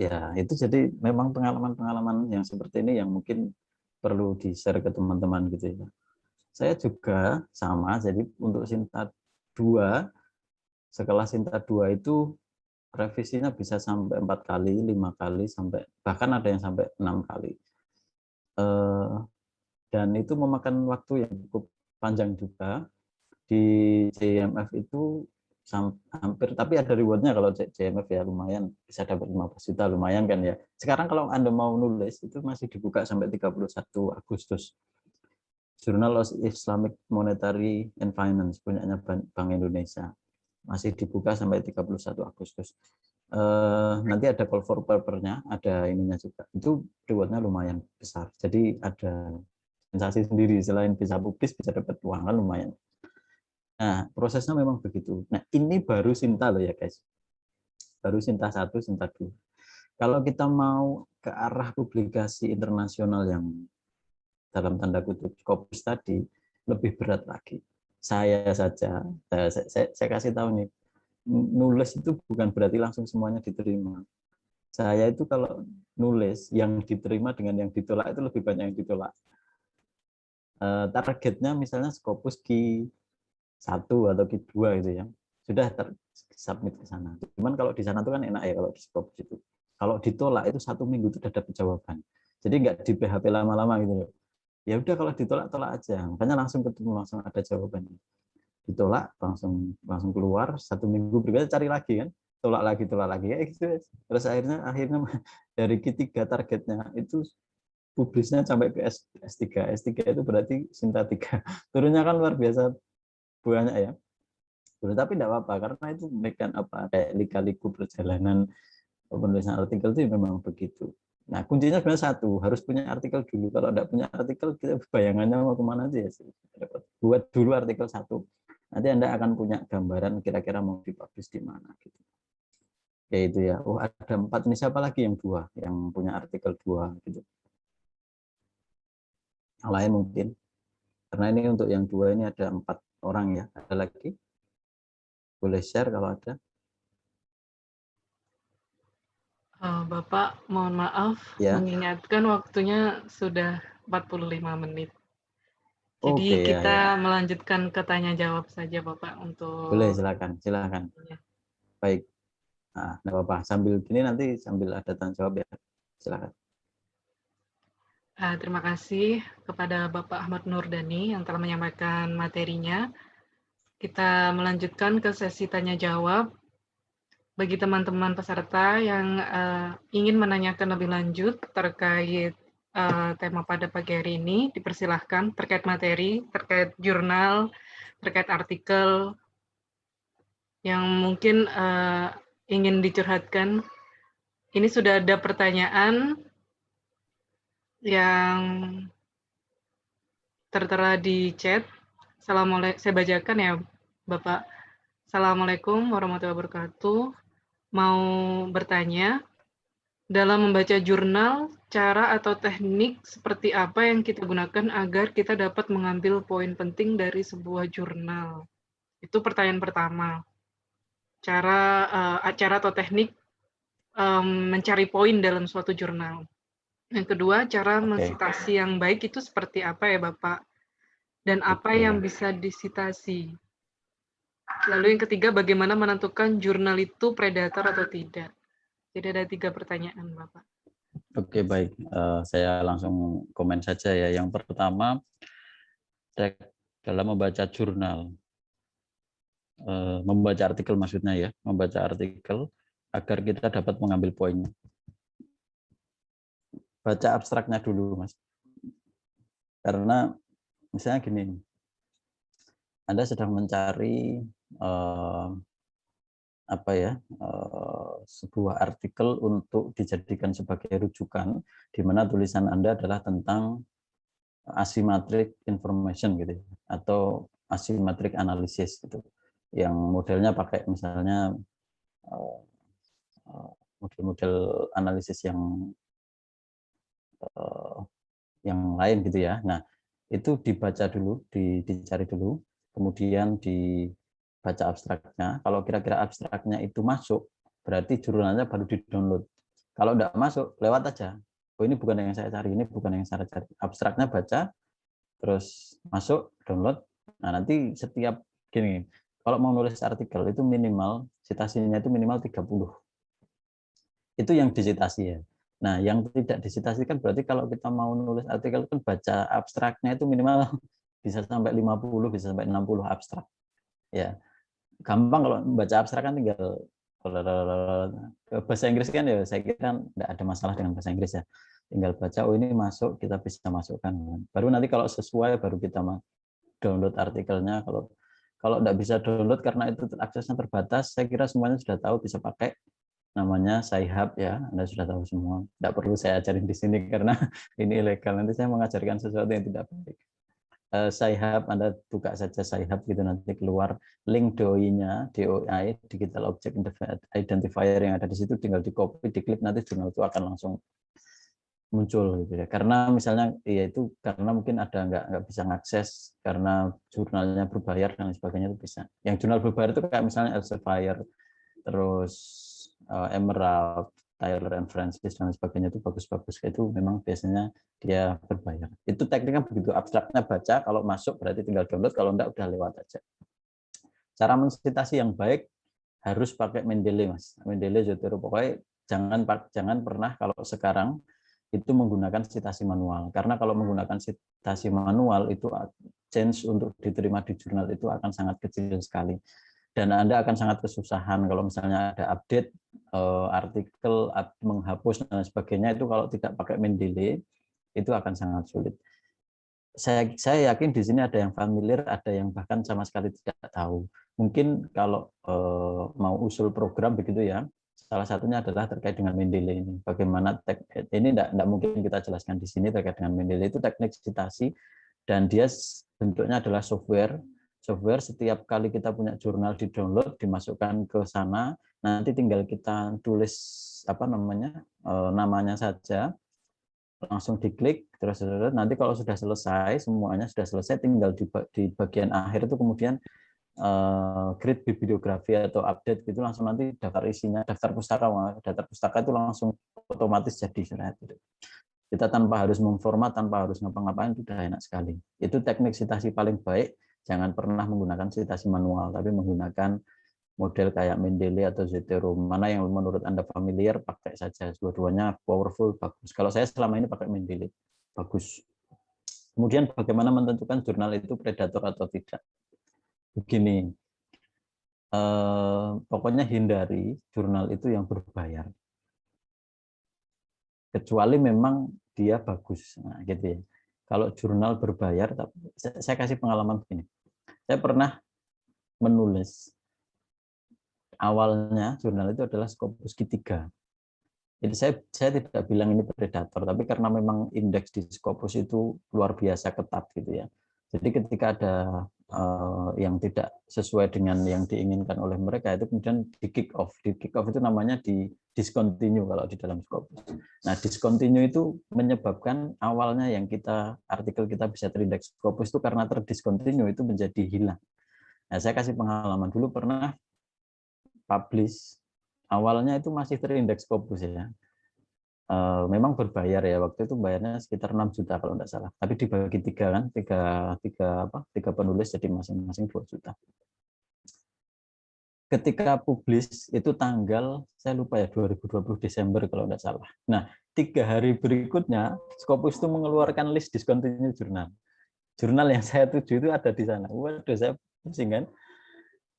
Ya, itu jadi memang pengalaman-pengalaman yang seperti ini yang mungkin perlu di-share ke teman-teman gitu ya. Saya juga sama, jadi untuk Sinta 2, setelah Sinta 2 itu revisinya bisa sampai 4 kali, 5 kali, sampai bahkan ada yang sampai 6 kali. Dan itu memakan waktu yang cukup panjang juga. Di JMF itu hampir, tapi ada rewardnya kalau JMF ya, lumayan bisa dapat 15 juta, lumayan kan ya. Sekarang kalau Anda mau nulis itu masih dibuka sampai 31 Agustus. Journal of Islamic Monetary and Finance punyanya Bank Indonesia. Masih dibuka sampai 31 Agustus. Nanti ada call for paper-nya, ada ininya juga. Itu rewardnya lumayan besar. Jadi ada sensasi sendiri, selain bisa publis, bisa dapat uang kan lumayan. Nah, prosesnya memang begitu. Nah, ini baru Sinta loh ya guys. Baru Sinta 1, Sinta 2. Kalau kita mau ke arah publikasi internasional yang dalam tanda kutip Scopus tadi, lebih berat lagi. Saya saja, saya kasih tahu nih, nulis itu bukan berarti langsung semuanya diterima. Saya itu kalau nulis, yang diterima dengan yang ditolak itu lebih banyak yang ditolak. targetnya misalnya Scopus Q1 atau Q2 gitu ya, sudah submit ke sana. Cuman kalau di sana tuh kan enak ya, kalau di Scopus itu. Kalau ditolak itu 1 minggu itu sudah dapat jawaban. Jadi nggak di PHP lama-lama gitu loh. Ya udah kalau ditolak, tolak aja. Makanya langsung ketemu, langsung ada jawabannya. Ditolak, langsung keluar, 1 minggu berikutnya cari lagi kan. Tolak lagi ya gitu. Terus akhirnya dari Q3 targetnya itu publisnya sampai ke S3. S3 itu berarti Sinta 3. Turunnya kan luar biasa banyak ya. Tapi tidak apa-apa karena itu mereka kayak lika-liku perjalanan penulisan artikel itu memang begitu. Nah, kuncinya sebenarnya satu, harus punya artikel dulu. Kalau tidak punya artikel, kita bayangannya mau kemana aja ya. Buat dulu artikel 1. Nanti Anda akan punya gambaran kira-kira mau dipublish di mana gitu. Ya itu ya. Oh, ada 4, ini siapa lagi yang 2 yang punya artikel 2 gitu. Yang lain mungkin. Karena ini untuk yang 2 ini ada 4 orang ya. Ada lagi? Boleh share kalau ada. Bapak, mohon maaf Ya. mengingatkan waktunya sudah 45 menit. Jadi Oke, kita ya. melanjutkan ke tanya jawab saja Bapak untuk. Boleh, silakan. Ya. Baik. Nah, enggak apa-apa. Sambil gini nanti sambil ada tanya jawab ya. Silakan. Terima kasih kepada Bapak Ahmad Nurdani yang telah menyampaikan materinya. Kita melanjutkan ke sesi tanya jawab. Bagi teman-teman peserta yang ingin menanyakan lebih lanjut terkait tema pada pagi hari ini, dipersilahkan terkait materi, terkait jurnal, terkait artikel yang mungkin ingin dicurhatkan. Ini sudah ada pertanyaan yang tertera di chat. Assalamualaikum, saya bacakan ya Bapak. Assalamualaikum warahmatullahi wabarakatuh. Mau bertanya, dalam membaca jurnal, cara atau teknik seperti apa yang kita gunakan agar kita dapat mengambil poin penting dari sebuah jurnal? Itu pertanyaan pertama. Cara atau teknik mencari poin dalam suatu jurnal. Yang kedua, cara mensitasi yang baik itu seperti apa ya Bapak? Dan apa yang bisa disitasi? Lalu yang ketiga, bagaimana menentukan jurnal itu predator atau tidak? Jadi ada 3 pertanyaan, Bapak. Oke, baik. Saya langsung komen saja ya. Yang pertama, dalam membaca jurnal, membaca artikel maksudnya ya, membaca artikel agar kita dapat mengambil poinnya. Baca abstraknya dulu, Mas. Karena misalnya gini, Anda sedang mencari sebuah artikel untuk dijadikan sebagai rujukan, di mana tulisan Anda adalah tentang asymmetric information gitu, atau asymmetric analysis gitu, yang modelnya pakai misalnya model-model analisis yang lain gitu ya. Nah, itu dibaca dulu, dicari dulu, kemudian dibaca abstraknya. Kalau kira-kira abstraknya itu masuk, berarti jurnalnya baru di-download. Kalau enggak masuk, lewat aja. Oh, ini bukan yang saya cari, ini bukan yang saya cari. Abstraknya baca, terus masuk, download. Nah, nanti setiap gini, kalau mau nulis artikel itu minimal, citasinya itu minimal 30. Itu yang disitasi ya. Nah, yang tidak disitasikan berarti kalau kita mau nulis artikel kan baca abstraknya itu minimal bisa sampai 50, bisa sampai 60 abstrak. Ya. Gampang kalau membaca abstrak kan tinggal bahasa Inggris kan ya, saya kira enggak ada masalah dengan bahasa Inggris ya. Tinggal baca, oh ini masuk, kita bisa masukkan. Baru nanti kalau sesuai baru kita download artikelnya. Kalau enggak bisa download karena itu aksesnya terbatas, saya kira semuanya sudah tahu bisa pakai namanya Sci-Hub ya, Anda sudah tahu semua. Tidak perlu saya ajarin di sini karena ini ilegal. Nanti saya mengajarkan sesuatu yang tidak baik. Sci-Hub, Anda buka saja Sci-Hub gitu, nanti keluar link DOI-nya, DOI, Digital Object Identifier yang ada di situ, tinggal di copy, diklik, nanti jurnal itu akan langsung muncul gitu ya. Karena misalnya ya itu karena mungkin ada nggak bisa mengakses karena jurnalnya berbayar dan sebagainya itu bisa. Yang jurnal berbayar itu kayak misalnya Elsevier, terus Emerald, Tyler and Francis dan sebagainya itu bagus-bagus, itu memang biasanya dia berbayar. Itu tekniknya begitu, abstraknya baca, kalau masuk berarti tinggal download, kalau enggak udah lewat aja. Cara mensitasi yang baik harus pakai Mendeley, Mas. Mendeley, Zotero, pokoknya jangan pernah kalau sekarang itu menggunakan citasi manual, karena kalau menggunakan citasi manual itu chance untuk diterima di jurnal itu akan sangat kecil sekali. Dan Anda akan sangat kesusahan kalau misalnya ada update artikel, menghapus dan sebagainya, itu kalau tidak pakai Mendeley itu akan sangat sulit. Saya yakin di sini ada yang familiar, ada yang bahkan sama sekali tidak tahu. Mungkin kalau mau usul program begitu ya, salah satunya adalah terkait dengan Mendeley ini. Bagaimana ini tidak mungkin kita jelaskan di sini terkait dengan Mendeley, itu teknik citasi dan dia bentuknya adalah software. Software setiap kali kita punya jurnal di download, dimasukkan ke sana, nanti tinggal kita tulis namanya saja, langsung diklik, terus nanti kalau sudah selesai, semuanya sudah selesai, tinggal di bagian akhir itu kemudian create bibliografi atau update gitu, langsung nanti daftar isinya, daftar pustaka itu langsung otomatis jadi. Kita tanpa harus memformat, tanpa harus ngapa-ngapain, itu sudah enak sekali. Itu teknik citasi paling baik. Jangan pernah menggunakan citasi manual, tapi menggunakan model kayak Mendeley atau Zotero. Mana yang menurut Anda familiar, pakai saja. Dua-duanya powerful, bagus. Kalau saya selama ini pakai Mendeley, bagus. Kemudian bagaimana menentukan jurnal itu predator atau tidak? Begini, pokoknya hindari jurnal itu yang berbayar. Kecuali memang dia bagus. Nah, gitu ya. Kalau jurnal berbayar, saya kasih pengalaman begini. Saya pernah menulis, awalnya jurnal itu adalah Scopus Q3. Jadi saya tidak bilang ini predator, tapi karena memang indeks di Scopus itu luar biasa ketat gitu ya. Jadi ketika ada yang tidak sesuai dengan yang diinginkan oleh mereka, itu kemudian di kick off. Di kick off itu namanya di discontinue kalau di dalam Scopus. Nah, discontinue itu menyebabkan awalnya yang artikel kita bisa terindeks Scopus itu karena terdiscontinue itu menjadi hilang. Nah, saya kasih pengalaman dulu pernah publish, awalnya itu masih terindeks Scopus ya. Memang berbayar ya, waktu itu bayarnya sekitar 6 juta kalau tidak salah, tapi dibagi 3 kan, tiga penulis jadi masing-masing 2 juta. Ketika publish itu tanggal saya lupa ya, 2020 Desember kalau tidak salah. Nah, 3 hari berikutnya Scopus itu mengeluarkan list discontinue jurnal. Jurnal yang saya tuju itu ada di sana. Waduh, saya pusing kan.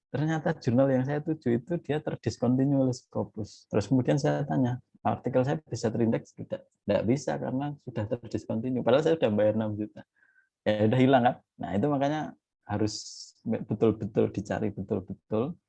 Ternyata jurnal yang saya tuju itu dia terdiscontinue oleh Scopus. Terus kemudian saya tanya, artikel saya bisa terindeks? Tidak bisa karena sudah terdiscontinue. Padahal saya sudah bayar 6 juta. Ya udah hilang kan. Nah, itu makanya harus betul-betul dicari betul-betul.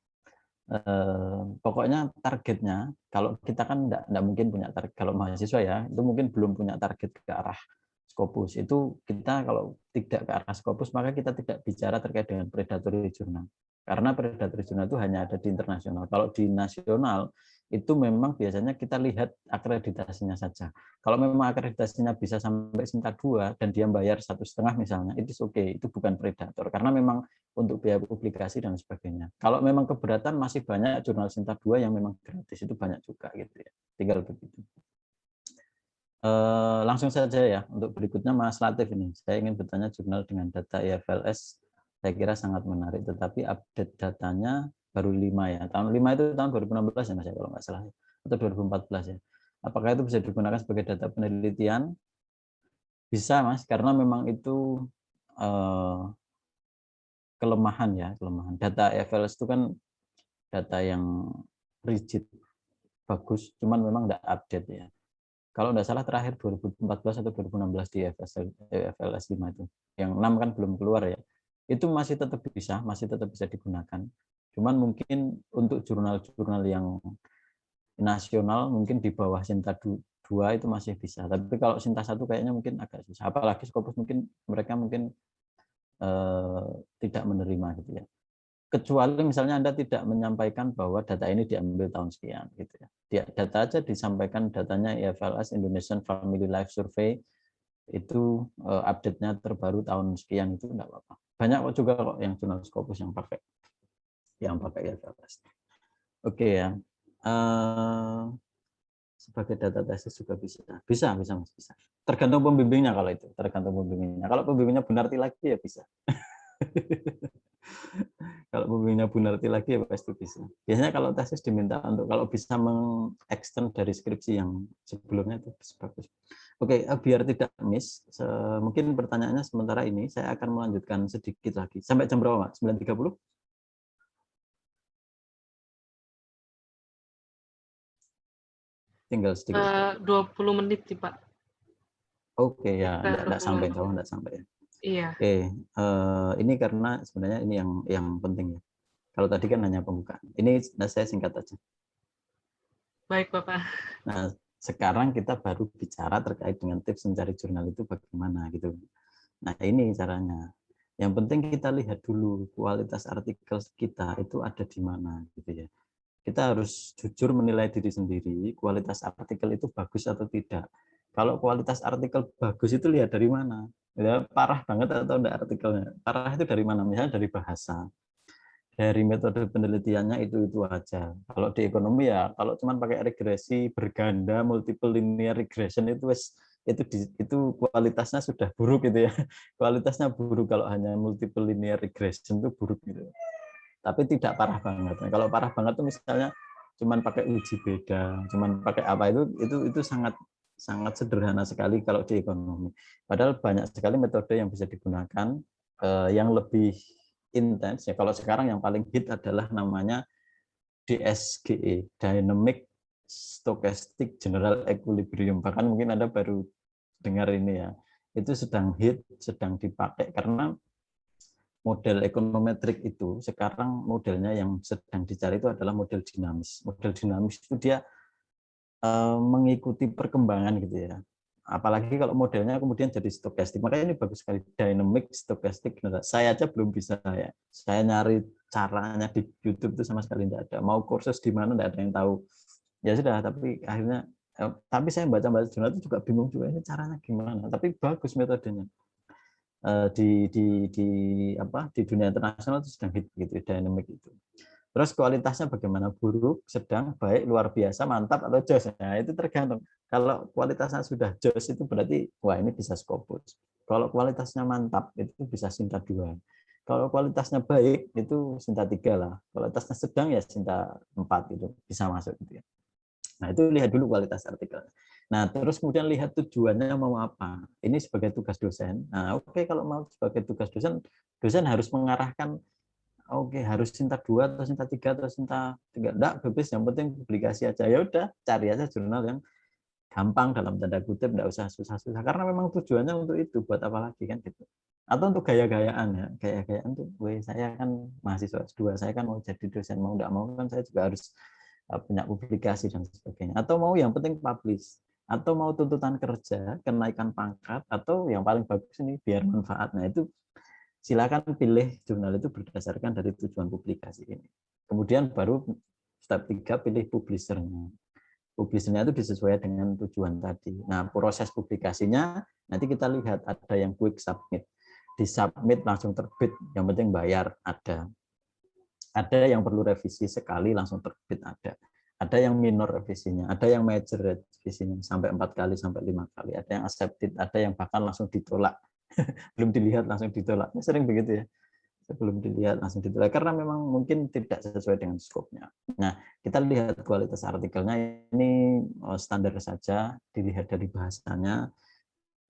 Pokoknya targetnya, kalau kita kan tidak mungkin punya target, kalau mahasiswa ya, itu mungkin belum punya target ke arah Scopus. Itu kita kalau tidak ke arah Scopus, maka kita tidak bicara terkait dengan predatory journal. Karena predatory journal itu hanya ada di internasional. Kalau di nasional, itu memang biasanya kita lihat akreditasinya saja. Kalau memang akreditasinya bisa sampai Sinta 2 dan dia bayar 1,5 misalnya, itu oke, itu bukan predator. Karena memang untuk biaya publikasi dan sebagainya. Kalau memang keberatan, masih banyak jurnal Sinta 2 yang memang gratis, itu banyak juga gitu ya. Tinggal begitu. Langsung saja ya, untuk berikutnya Mas Latif ini. Saya ingin bertanya jurnal dengan data IFLS, saya kira sangat menarik, tetapi update datanya baru 5 ya. Tahun 5 itu tahun 2016 ya Mas ya, kalau nggak salah. Atau 2014 ya. Apakah itu bisa digunakan sebagai data penelitian? Bisa Mas, karena memang itu kelemahan ya, kelemahan. Data IFLS itu kan data yang rigid, bagus, cuman memang nggak update ya. Kalau nggak salah terakhir 2014 atau 2016 di IFLS 5 itu. Yang 6 kan belum keluar ya. Itu masih tetap bisa digunakan. Cuman mungkin untuk jurnal-jurnal yang nasional mungkin di bawah Sinta 2 itu masih bisa. Tapi kalau Sinta 1 kayaknya mungkin agak susah. Apalagi Scopus mereka mungkin tidak menerima gitu ya. Kecuali misalnya Anda tidak menyampaikan bahwa data ini diambil tahun sekian gitu ya. Data aja disampaikan datanya IFLS Indonesian Family Life Survey itu update-nya terbaru tahun sekian, itu enggak apa-apa. Banyak kok juga kok yang jurnal Scopus yang pakai IFLS. Oke ya. sebagai data tesis juga bisa. Bisa Mas, bisa. Tergantung pembimbingnya kalau itu, tergantung pembimbingnya. Kalau pembimbingnya Bu Narti lagi ya bisa. Kalau pembimbingnya Bu Narti lagi ya pasti bisa. Biasanya kalau tesis diminta untuk kalau bisa mengextend dari skripsi yang sebelumnya itu bagus. Oke, biar tidak miss, mungkin pertanyaannya sementara ini saya akan melanjutkan sedikit lagi. Sampai jam berapa, Pak? 9.30? Tinggal sedikit. 20 menit sih, Pak. Oke, ya, Sekitar enggak sampai, 20. jauh enggak sampai. Iya. Oke, ini karena sebenarnya ini yang penting ya. Kalau tadi kan hanya pembukaan. Ini saya singkat aja. Baik, Bapak. Nah, sekarang kita baru bicara terkait dengan tips mencari jurnal itu bagaimana gitu. Nah, ini caranya. Yang penting kita lihat dulu kualitas artikel kita itu ada di mana gitu ya. Kita harus jujur menilai diri sendiri, kualitas artikel itu bagus atau tidak. Kalau kualitas artikel bagus itu lihat dari mana. Ya, parah banget atau enggak artikelnya. Parah itu dari mana? Misalnya dari bahasa. Dari metode penelitiannya itu aja. Kalau di ekonomi ya, kalau cuma pakai regresi berganda, multiple linear regression itu kualitasnya sudah buruk gitu ya. Kualitasnya buruk kalau hanya multiple linear regression itu buruk gitu. Tapi tidak parah banget. Nah, kalau parah banget itu misalnya cuma pakai uji beda, cuma pakai apa itu sangat sederhana sekali kalau di ekonomi. Padahal banyak sekali metode yang bisa digunakan yang lebih intens ya. Kalau sekarang yang paling hit adalah namanya DSGE, Dynamic Stochastic General Equilibrium. Bahkan mungkin Anda baru dengar ini ya. Itu sedang hit, sedang dipakai karena model ekonometrik itu sekarang modelnya yang sedang dicari itu adalah model dinamis. Model dinamis itu dia mengikuti perkembangan gitu ya. Apalagi kalau modelnya kemudian jadi stokastik. Makanya ini bagus sekali, dynamic stochastic. Saya aja belum bisa ya. Saya nyari caranya di YouTube itu sama sekali tidak ada. Mau kursus di mana tidak ada yang tahu. Ya sudah, tapi akhirnya tapi saya baca-baca jurnal itu juga bingung juga ini caranya gimana. Tapi bagus metodenya. Di dunia internasional itu sedang hit gitu, dynamic itu. Terus kualitasnya bagaimana? Buruk, sedang, baik, luar biasa, mantap, atau jos. Nah, itu tergantung. Kalau kualitasnya sudah jos itu berarti, wah ini bisa Scopus. Kalau kualitasnya mantap, itu bisa Sinta 2. Kalau kualitasnya baik, itu Sinta 3 lah. Kualitasnya sedang, ya Sinta 4 itu bisa masuk. Gitu ya. Nah, itu lihat dulu kualitas artikel. Nah, terus kemudian lihat tujuannya mau apa. Ini sebagai tugas dosen. Nah, oke, kalau mau sebagai tugas dosen, dosen harus mengarahkan oke, harus Sinta 2 atau Sinta 3 atau Sinta 3. Enggak, bebas, yang penting publikasi aja. Ya udah, cari aja jurnal yang gampang dalam tanda kutip, enggak usah susah-susah karena memang tujuannya untuk itu, buat apa lagi kan gitu. Atau untuk gaya-gayaan ya. Gaya-gayaan tuh, saya kan mahasiswa S2, saya kan mau jadi dosen, mau enggak mau kan saya juga harus punya publikasi dan sebagainya. Atau mau yang penting publish. Atau mau tuntutan kerja, kenaikan pangkat, atau yang paling bagus ini biar manfaat. Nah, itu silakan pilih jurnal itu berdasarkan dari tujuan publikasi ini. Kemudian baru step 3 pilih publishernya. Publishernya itu disesuaikan dengan tujuan tadi. Nah, proses publikasinya nanti kita lihat ada yang quick submit. Di submit langsung terbit, yang penting bayar ada. Ada yang perlu revisi sekali langsung terbit ada. Ada yang minor revisinya, ada yang major revisinya sampai 4 kali sampai 5 kali. Ada yang accepted, ada yang bahkan langsung ditolak. Belum dilihat langsung ditolak. Sering begitu ya. Belum dilihat langsung ditolak karena memang mungkin tidak sesuai dengan skopnya. Nah, kita lihat kualitas artikelnya ini standar saja, dilihat dari bahasanya.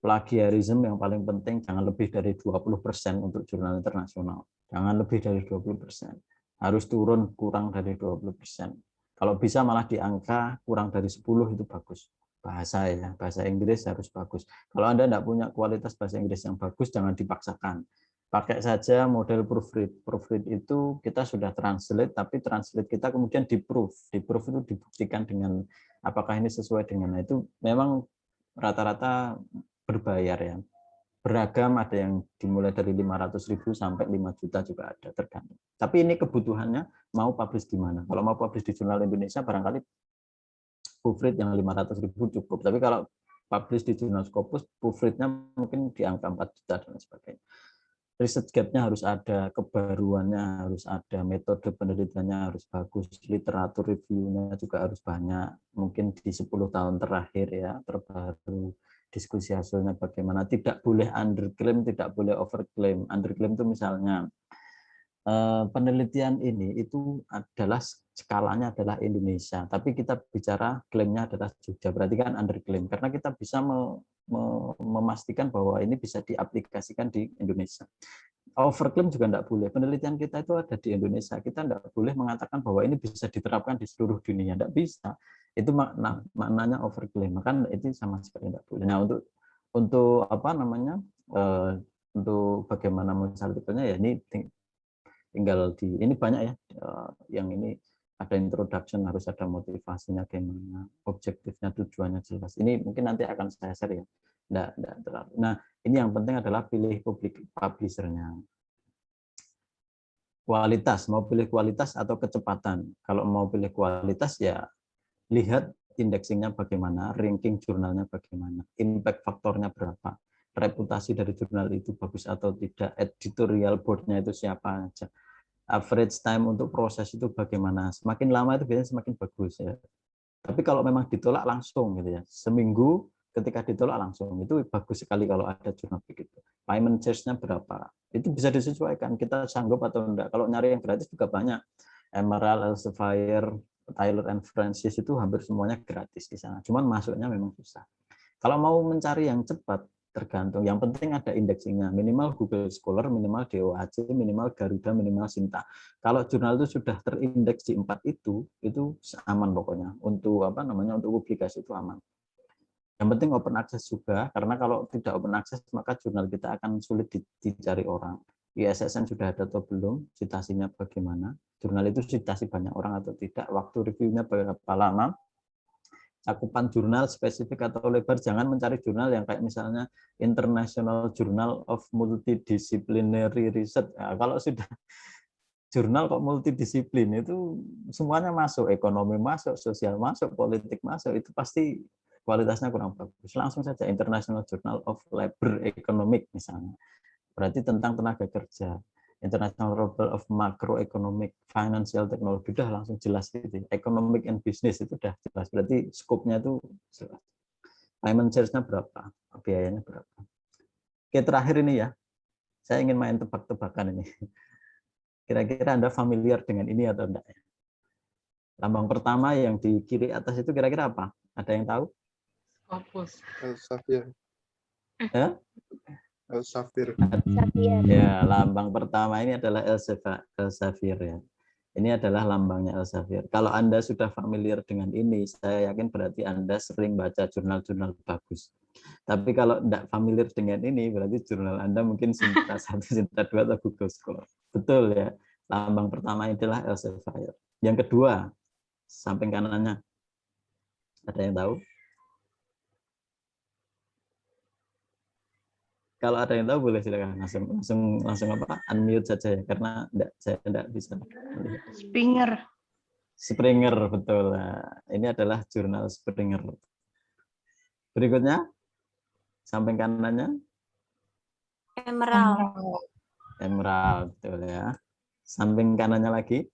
Plagiarisme yang paling penting jangan lebih dari 20% untuk jurnal internasional. Jangan lebih dari 20%. Harus turun kurang dari 20%. Kalau bisa malah di angka kurang dari 10 itu bagus. Bahasa ya, bahasa Inggris harus bagus. Kalau Anda tidak punya kualitas bahasa Inggris yang bagus, jangan dipaksakan. Pakai saja model proofread. Proofread itu kita sudah translate, tapi translate kita kemudian di-proof. Di-proof itu dibuktikan dengan apakah ini sesuai dengan itu. Memang rata-rata berbayar ya. Beragam, ada yang dimulai dari 500.000 sampai 5 juta juga ada, tergantung. Tapi ini kebutuhannya mau publish di mana. Kalau mau publish di jurnal Indonesia barangkali proofread yang 500.000 cukup. Tapi kalau publish di jurnal Scopus, proofread-nya mungkin di angka 4 juta dan sebagainya. research gap-nya harus ada, kebaruannya harus ada, metode penelitiannya harus bagus, literatur review-nya juga harus banyak. Mungkin di 10 tahun terakhir ya, terbaru, diskusi hasilnya bagaimana. Tidak boleh underclaim, tidak boleh overclaim. Underclaim itu misalnya, penelitian ini itu adalah skalanya adalah Indonesia, tapi kita bicara klaimnya adalah Jogja, berarti kan underclaim, karena kita bisa memastikan bahwa ini bisa diaplikasikan di Indonesia. Overclaim juga tidak boleh. Penelitian kita itu ada di Indonesia. Kita tidak boleh mengatakan bahwa ini bisa diterapkan di seluruh dunia. Tidak bisa. Itu maknanya overclaim. Maka itu sama sekali tidak boleh. Nah, untuk apa namanya? Untuk bagaimana mensalurkannya ya ini tinggal ini banyak ya. Yang ini ada introduction, harus ada motivasinya gimana, objektifnya, tujuannya jelas. Ini mungkin nanti akan saya share ya. Nggak terlalu. Nah, ini yang penting adalah pilih publishernya. Kualitas, mau pilih kualitas atau kecepatan. Kalau mau pilih kualitas ya lihat indexingnya bagaimana, ranking jurnalnya bagaimana, impact faktornya berapa, reputasi dari jurnal itu bagus atau tidak, editorial board-nya itu siapa aja, average time untuk proses itu bagaimana. Semakin lama itu biasanya semakin bagus ya. Tapi kalau memang ditolak langsung gitu ya, seminggu ketika ditolak langsung, itu bagus sekali kalau ada jurnal begitu. Payment charge-nya berapa? Itu bisa disesuaikan, kita sanggup atau enggak. Kalau nyari yang gratis juga banyak. Emerald, Elsevier, Taylor and Francis itu hampir semuanya gratis di sana. Cuman masuknya memang susah. Kalau mau mencari yang cepat, tergantung. Yang penting ada indexingnya, minimal Google Scholar, minimal DOAJ, minimal Garuda, minimal Sinta. Kalau jurnal itu sudah terindeks di 4 itu aman pokoknya. Untuk apa namanya? Untuk publikasi itu aman. Yang penting open access juga, karena kalau tidak open access maka jurnal kita akan sulit dicari orang. ISSN sudah ada atau belum, citasinya bagaimana, jurnal itu citasi banyak orang atau tidak, waktu reviewnya berapa lama, cakupan jurnal spesifik atau lebar. Jangan mencari jurnal yang kayak misalnya International Journal of Multidisciplinary Research. Nah, kalau sudah jurnal kok multidisiplin itu semuanya masuk, ekonomi masuk, sosial masuk, politik masuk, itu pasti kualitasnya kurang bagus. Langsung saja International Journal of Labor Economic misalnya, berarti tentang tenaga kerja. International Journal of Macroeconomic Financial Technology, udah langsung jelas gitu. Economic and Business itu udah jelas, berarti skopnya itu jelas. Payment charge-nya berapa, biayanya berapa. Oke, terakhir ini ya, saya ingin main tebak-tebakan ini. Kira-kira Anda familiar dengan ini atau enggak? Lambang pertama yang di kiri atas itu kira-kira apa? Ada yang tahu? Scopus. Elsevier. Ya? Elsevier. Ya, lambang pertama ini adalah Elsevier ya. Ini adalah lambangnya Elsevier. Kalau Anda sudah familiar dengan ini, saya yakin berarti Anda sering baca jurnal-jurnal bagus. Tapi kalau tidak familiar dengan ini, berarti jurnal Anda mungkin Sinta 1, Sinta 2, atau Google Scholar. Betul ya. Lambang pertama adalah Elsevier. Yang kedua, samping kanannya. Ada yang tahu? Kalau ada yang tahu boleh silakan langsung apa? Unmute saja ya, karena saya tidak bisa melihat. Springer, betul. Nah, ini adalah jurnal Springer. Berikutnya, samping kanannya. Emerald, betul ya. Samping kanannya lagi.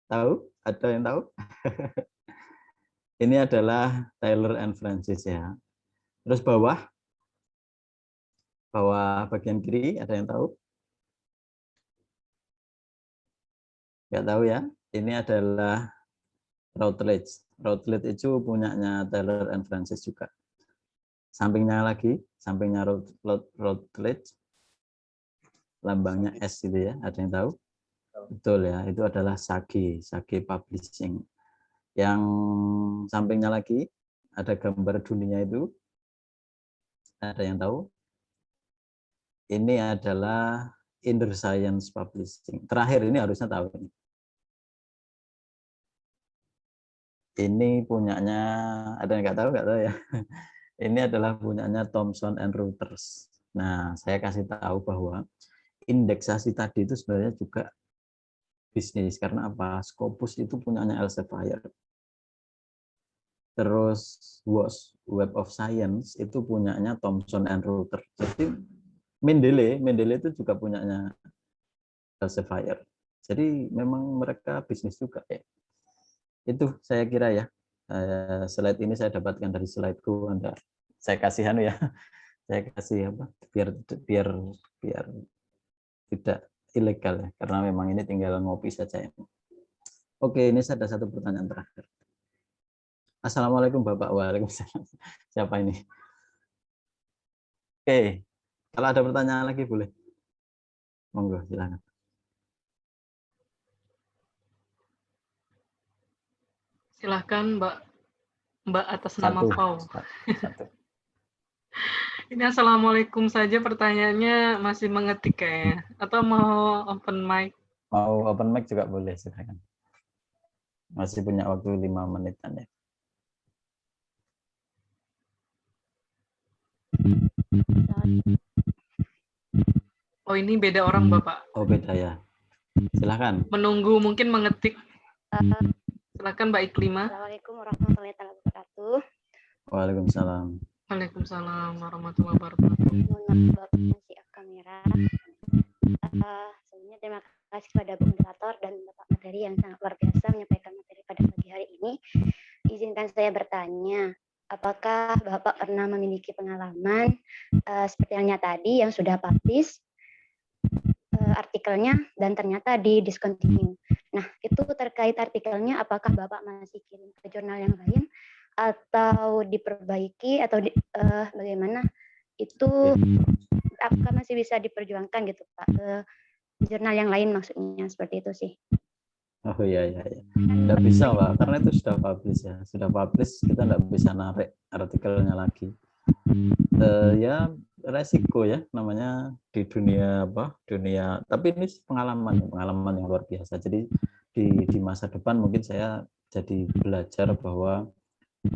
Tahu? Ada yang tahu? Ini adalah Taylor and Francis ya. Terus bawah bagian kiri ada yang tahu? Nggak tahu ya. Ini adalah Routledge. Routledge itu punyanya Taylor and Francis juga. Sampingnya lagi, sampingnya Routledge, lambangnya S itu ya. Ada yang tahu? Betul ya. Itu adalah Sage Publishing. Yang sampingnya lagi ada gambar dunia itu. Ada yang tahu? Ini adalah Inner Science Publishing. Terakhir ini harusnya tahu ini. Ini punyanya, ada yang nggak tahu ya. Ini adalah punyanya Thomson and Reuters. Nah, saya kasih tahu bahwa indeksasi tadi itu sebenarnya juga bisnis. Karena apa? Scopus itu punyanya Elsevier. Terus Web of Science itu punyanya Thomson and Reuters. Jadi Mendeley itu juga punyanya Elsevier. Jadi memang mereka bisnis juga ya. Itu saya kira ya. Slide ini saya dapatkan dari slideku. Saya kasih ya. Saya kasih apa? Biar tidak ilegal ya. Karena memang ini tinggal ngopi saja ya. Oke, ini ada satu pertanyaan terakhir. Assalamualaikum Bapak. Waalaikumsalam. Siapa ini? Oke, kalau ada pertanyaan lagi boleh. Monggo, silakan. Silahkan Mbak atas nama Pau. Satu. Ini Assalamualaikum saja pertanyaannya masih mengetik kayaknya. Atau mau open mic? Mau open mic juga boleh, silakan. Masih punya waktu 5 menitan ya. Oh ini beda orang Bapak. Oh beda ya. Silakan. Menunggu mungkin mengetik. Silakan Mbak Iklima. Assalamualaikum warahmatullahi wabarakatuh. Waalaikumsalam. Waalaikumsalam warahmatullahi wabarakatuh. Mohon maaf masih kamera. Sebelumnya terima kasih kepada Bu Moderator dan Bapak Materi yang sangat luar biasa menyampaikan materi pada pagi hari ini. Izinkan saya bertanya, apakah Bapak pernah memiliki pengalaman seperti halnya tadi yang sudah publish artikelnya dan ternyata di discontinue. Nah, itu terkait artikelnya apakah Bapak masih kirim ke jurnal yang lain atau diperbaiki atau bagaimana itu apakah masih bisa diperjuangkan gitu Pak ke jurnal yang lain maksudnya seperti itu sih. Oh iya. Nggak bisa Pak, karena itu sudah publish ya. Sudah publish, kita nggak bisa narik artikelnya lagi. Ya resiko ya namanya di dunia tapi ini pengalaman yang luar biasa. Jadi di masa depan mungkin saya jadi belajar bahwa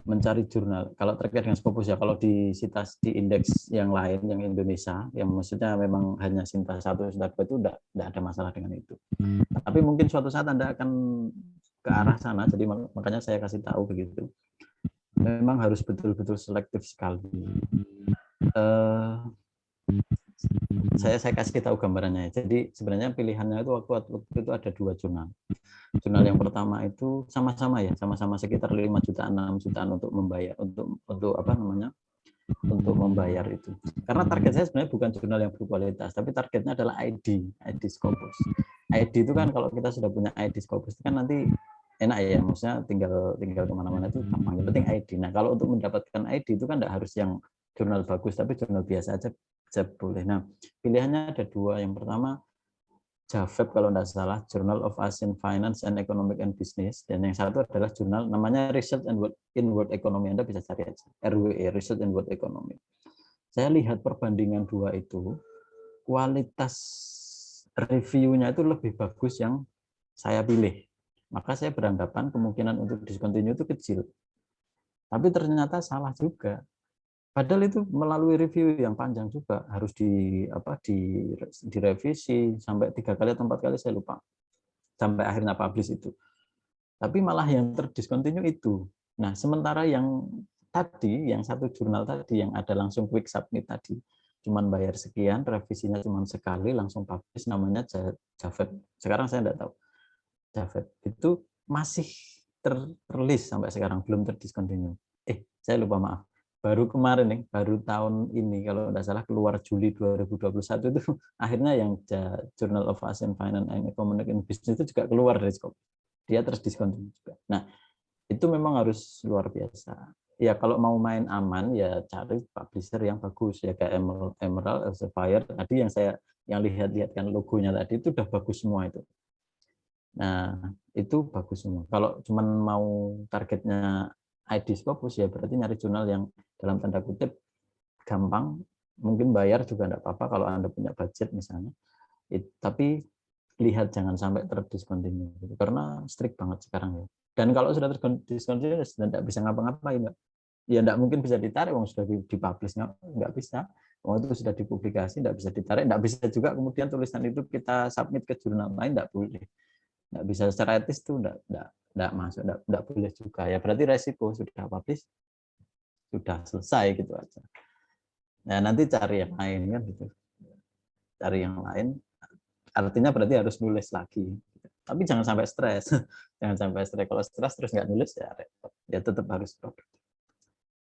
mencari jurnal kalau terkait dengan Scopus ya, kalau di Sitas di indeks yang lain yang Indonesia yang maksudnya memang hanya Sinta 1 Sinta 2 itu enggak ada masalah dengan itu. Tapi mungkin suatu saat Anda akan ke arah sana, jadi makanya saya kasih tahu begitu. Memang harus betul-betul selektif sekali. Saya kasih tahu gambarannya. Jadi sebenarnya pilihannya itu waktu itu ada 2 jurnal. Jurnal yang pertama itu sama-sama sekitar 5 jutaan 6 jutaan untuk membayar untuk apa namanya? Untuk membayar itu. Karena target saya sebenarnya bukan jurnal yang berkualitas, tapi targetnya adalah ID Scopus. ID itu kan kalau kita sudah punya ID Scopus itu kan nanti enak ya, maksudnya tinggal kemana-mana itu gampang. Yang penting ID. Nah kalau untuk mendapatkan ID itu kan tidak harus yang jurnal bagus, tapi jurnal biasa aja boleh. Nah pilihannya ada 2. Yang pertama JAVEB kalau tidak salah, Journal of Asian Finance and Economic and Business, dan yang satu adalah jurnal namanya Research in World Economy. Anda bisa cari aja RWE, Research in World Economy. Saya lihat perbandingan 2 itu, kualitas reviewnya itu lebih bagus yang saya pilih. Maka saya beranggapan kemungkinan untuk discontinue itu kecil. Tapi ternyata salah juga. Padahal itu melalui review yang panjang juga, harus direvisi sampai 3 kali atau 4 kali saya lupa. Sampai akhirnya publish itu. Tapi malah yang terdiscontinue itu. Nah, sementara yang tadi, yang satu jurnal tadi yang ada langsung quick submit tadi, cuman bayar sekian, revisinya cuman sekali langsung publish, namanya JAVEB. Sekarang saya enggak tahu. JAVEB itu masih terlist sampai sekarang, belum terdiscontinue. Saya lupa, maaf. Baru kemarin nih, baru tahun ini kalau tidak salah keluar Juli 2021 itu akhirnya yang Journal of Asian Finance and Economic and Business itu juga keluar dari Scopus. Dia terdiskontinue juga. Nah, itu memang harus luar biasa. Ya kalau mau main aman ya cari publisher yang bagus ya kayak Emerald, Elsevier tadi yang lihat kan logonya tadi itu udah bagus semua itu. Nah, itu bagus semua. Kalau cuman mau targetnya ID Scopus ya berarti nyari jurnal yang dalam tanda kutip gampang, mungkin bayar juga enggak apa-apa kalau Anda punya budget misalnya. Tapi lihat jangan sampai terdiscontinue gitu. Karena strict banget sekarang ya. Dan kalau sudah terdiscontinue sudah enggak bisa ngapa-ngapain, Mbak. Ya enggak mungkin bisa ditarik, wong sudah dipublish, enggak bisa. Wong itu sudah dipublikasi, enggak bisa ditarik, enggak bisa juga kemudian tulisan itu kita submit ke jurnal lain, enggak boleh. nggak bisa secara etis tuh nggak masuk, nggak boleh juga ya, berarti resiko sudah publish sudah selesai gitu aja. Nah nanti cari yang lain kan gitu, cari yang lain artinya berarti harus nulis lagi, tapi jangan sampai stres. Jangan sampai stres, kalau stres terus nggak nulis ya repot, ya tetap harus produktif.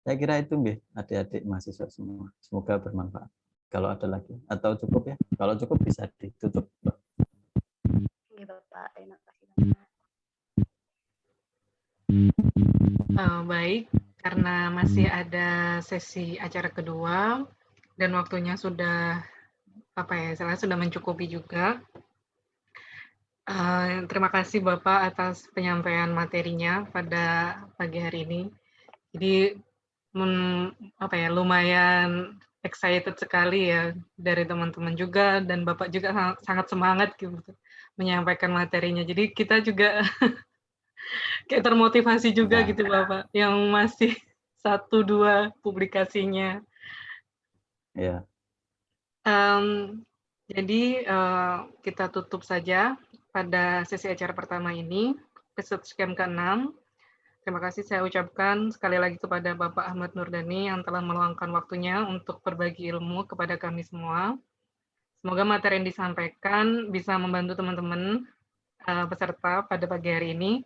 Saya kira itu nggih adik-adik mahasiswa semua, semoga bermanfaat. Kalau ada lagi atau cukup ya, kalau cukup bisa ditutup. Oke Bapak, terima kasih banyak. Baik, karena masih ada sesi acara kedua dan waktunya sudah sudah mencukupi juga. Terima kasih Bapak atas penyampaian materinya pada pagi hari ini. Jadi lumayan excited sekali ya dari teman-teman juga, dan Bapak juga sangat semangat gitu menyampaikan materinya. Jadi kita juga kayak termotivasi juga gitu Bapak, yang masih 1-2 publikasinya. Ya. Jadi kita tutup saja pada sesi acara pertama ini, episode scam ke-6. Terima kasih saya ucapkan sekali lagi kepada Bapak Ahmad Nurdani yang telah meluangkan waktunya untuk berbagi ilmu kepada kami semua. Semoga materi yang disampaikan bisa membantu teman-teman peserta pada pagi hari ini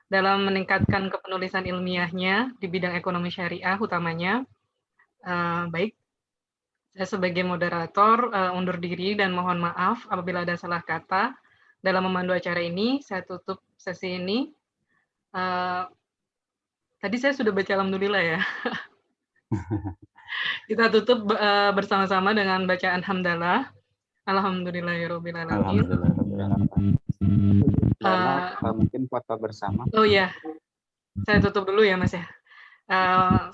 dalam meningkatkan kepenulisan ilmiahnya di bidang ekonomi syariah utamanya. Baik, saya sebagai moderator undur diri dan mohon maaf apabila ada salah kata dalam memandu acara ini. Saya tutup sesi ini. Tadi saya sudah baca alhamdulillah ya. Kita tutup bersama-sama dengan bacaan hamdalah. Alhamdulillahirabbil alamin. Mungkin foto bersama. Oh ya, saya tutup dulu ya Mas ya.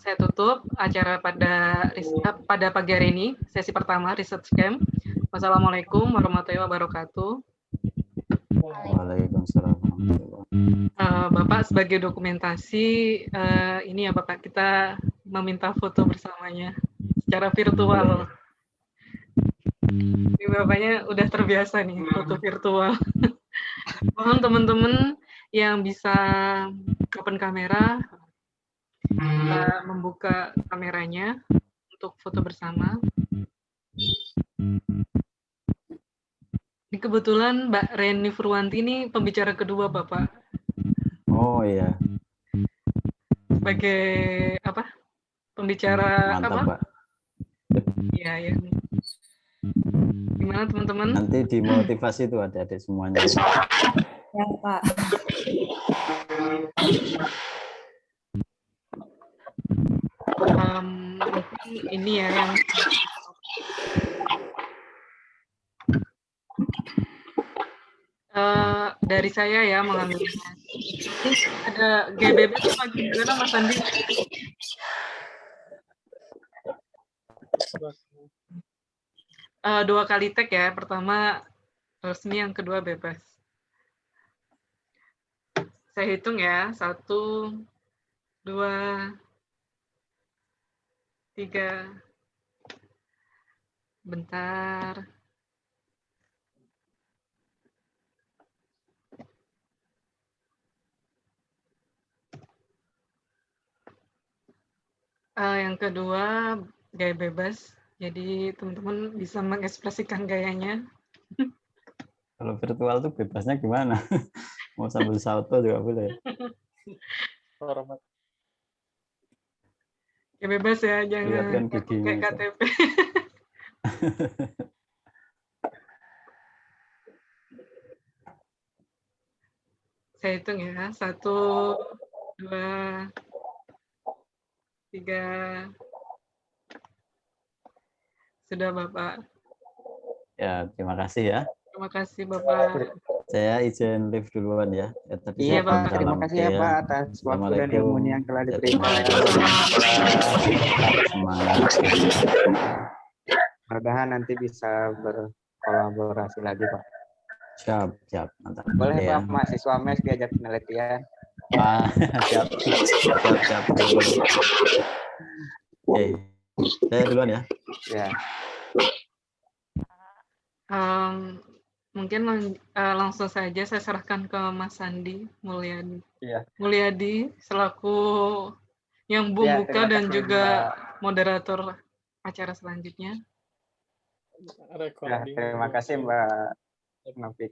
Saya tutup acara pada pagi hari ini, sesi pertama Riset Scam. Wassalamualaikum warahmatullahi wabarakatuh. Waalaikumsalam. Bapak sebagai dokumentasi ini ya Bapak, kita meminta foto bersamanya secara virtual. Ini Bapaknya udah terbiasa nih foto virtual. Mohon teman-teman yang bisa open kamera, membuka kameranya untuk foto bersama. Ini kebetulan Mbak Reni Furwanti ini pembicara kedua Bapak. Oh iya. Sebagai pembicara Mantap, Pak. Iya ya. Gimana teman-teman? Nanti dimotivasi tuh adik-adik semuanya. Ya Pak. Mungkin ini ya yang dari saya ya mengambil. Ada GBB itu pagi gimana Mas Andi? Dua kali tag ya, pertama resmi, yang kedua bebas. Saya hitung ya, 1, 2, 3. Bentar. Yang kedua gaya bebas, jadi teman-teman bisa mengekspresikan gayanya. Kalau virtual tuh bebasnya gimana? Mau sambil salto juga boleh. Ya bebas ya, jangan pakai KTP. Saya hitung ya, 1, 2, 3. Sudah Bapak. Ya, terima kasih ya. Terima kasih Bapak. Saya izin live duluan ya. Iya Pak, terima kasih ya Pak atas waktu dan ilmunya yang telah diberikan. Semangat. Mudah-mudahan nanti bisa berkolaborasi lagi Pak. Siap, mantap. Boleh ya. Pak, mahasiswa MES diajak penelitian. Siap. Oke, saya duluan ya. Ya. Mungkin langsung saja saya serahkan ke Mas Sandi Mulyadi. Iya. Mulyadi selaku yang Ya, membuka terima dan kasih, juga Mbak. moderator acara selanjutnya. Ya, terima kasih Mbak Novi.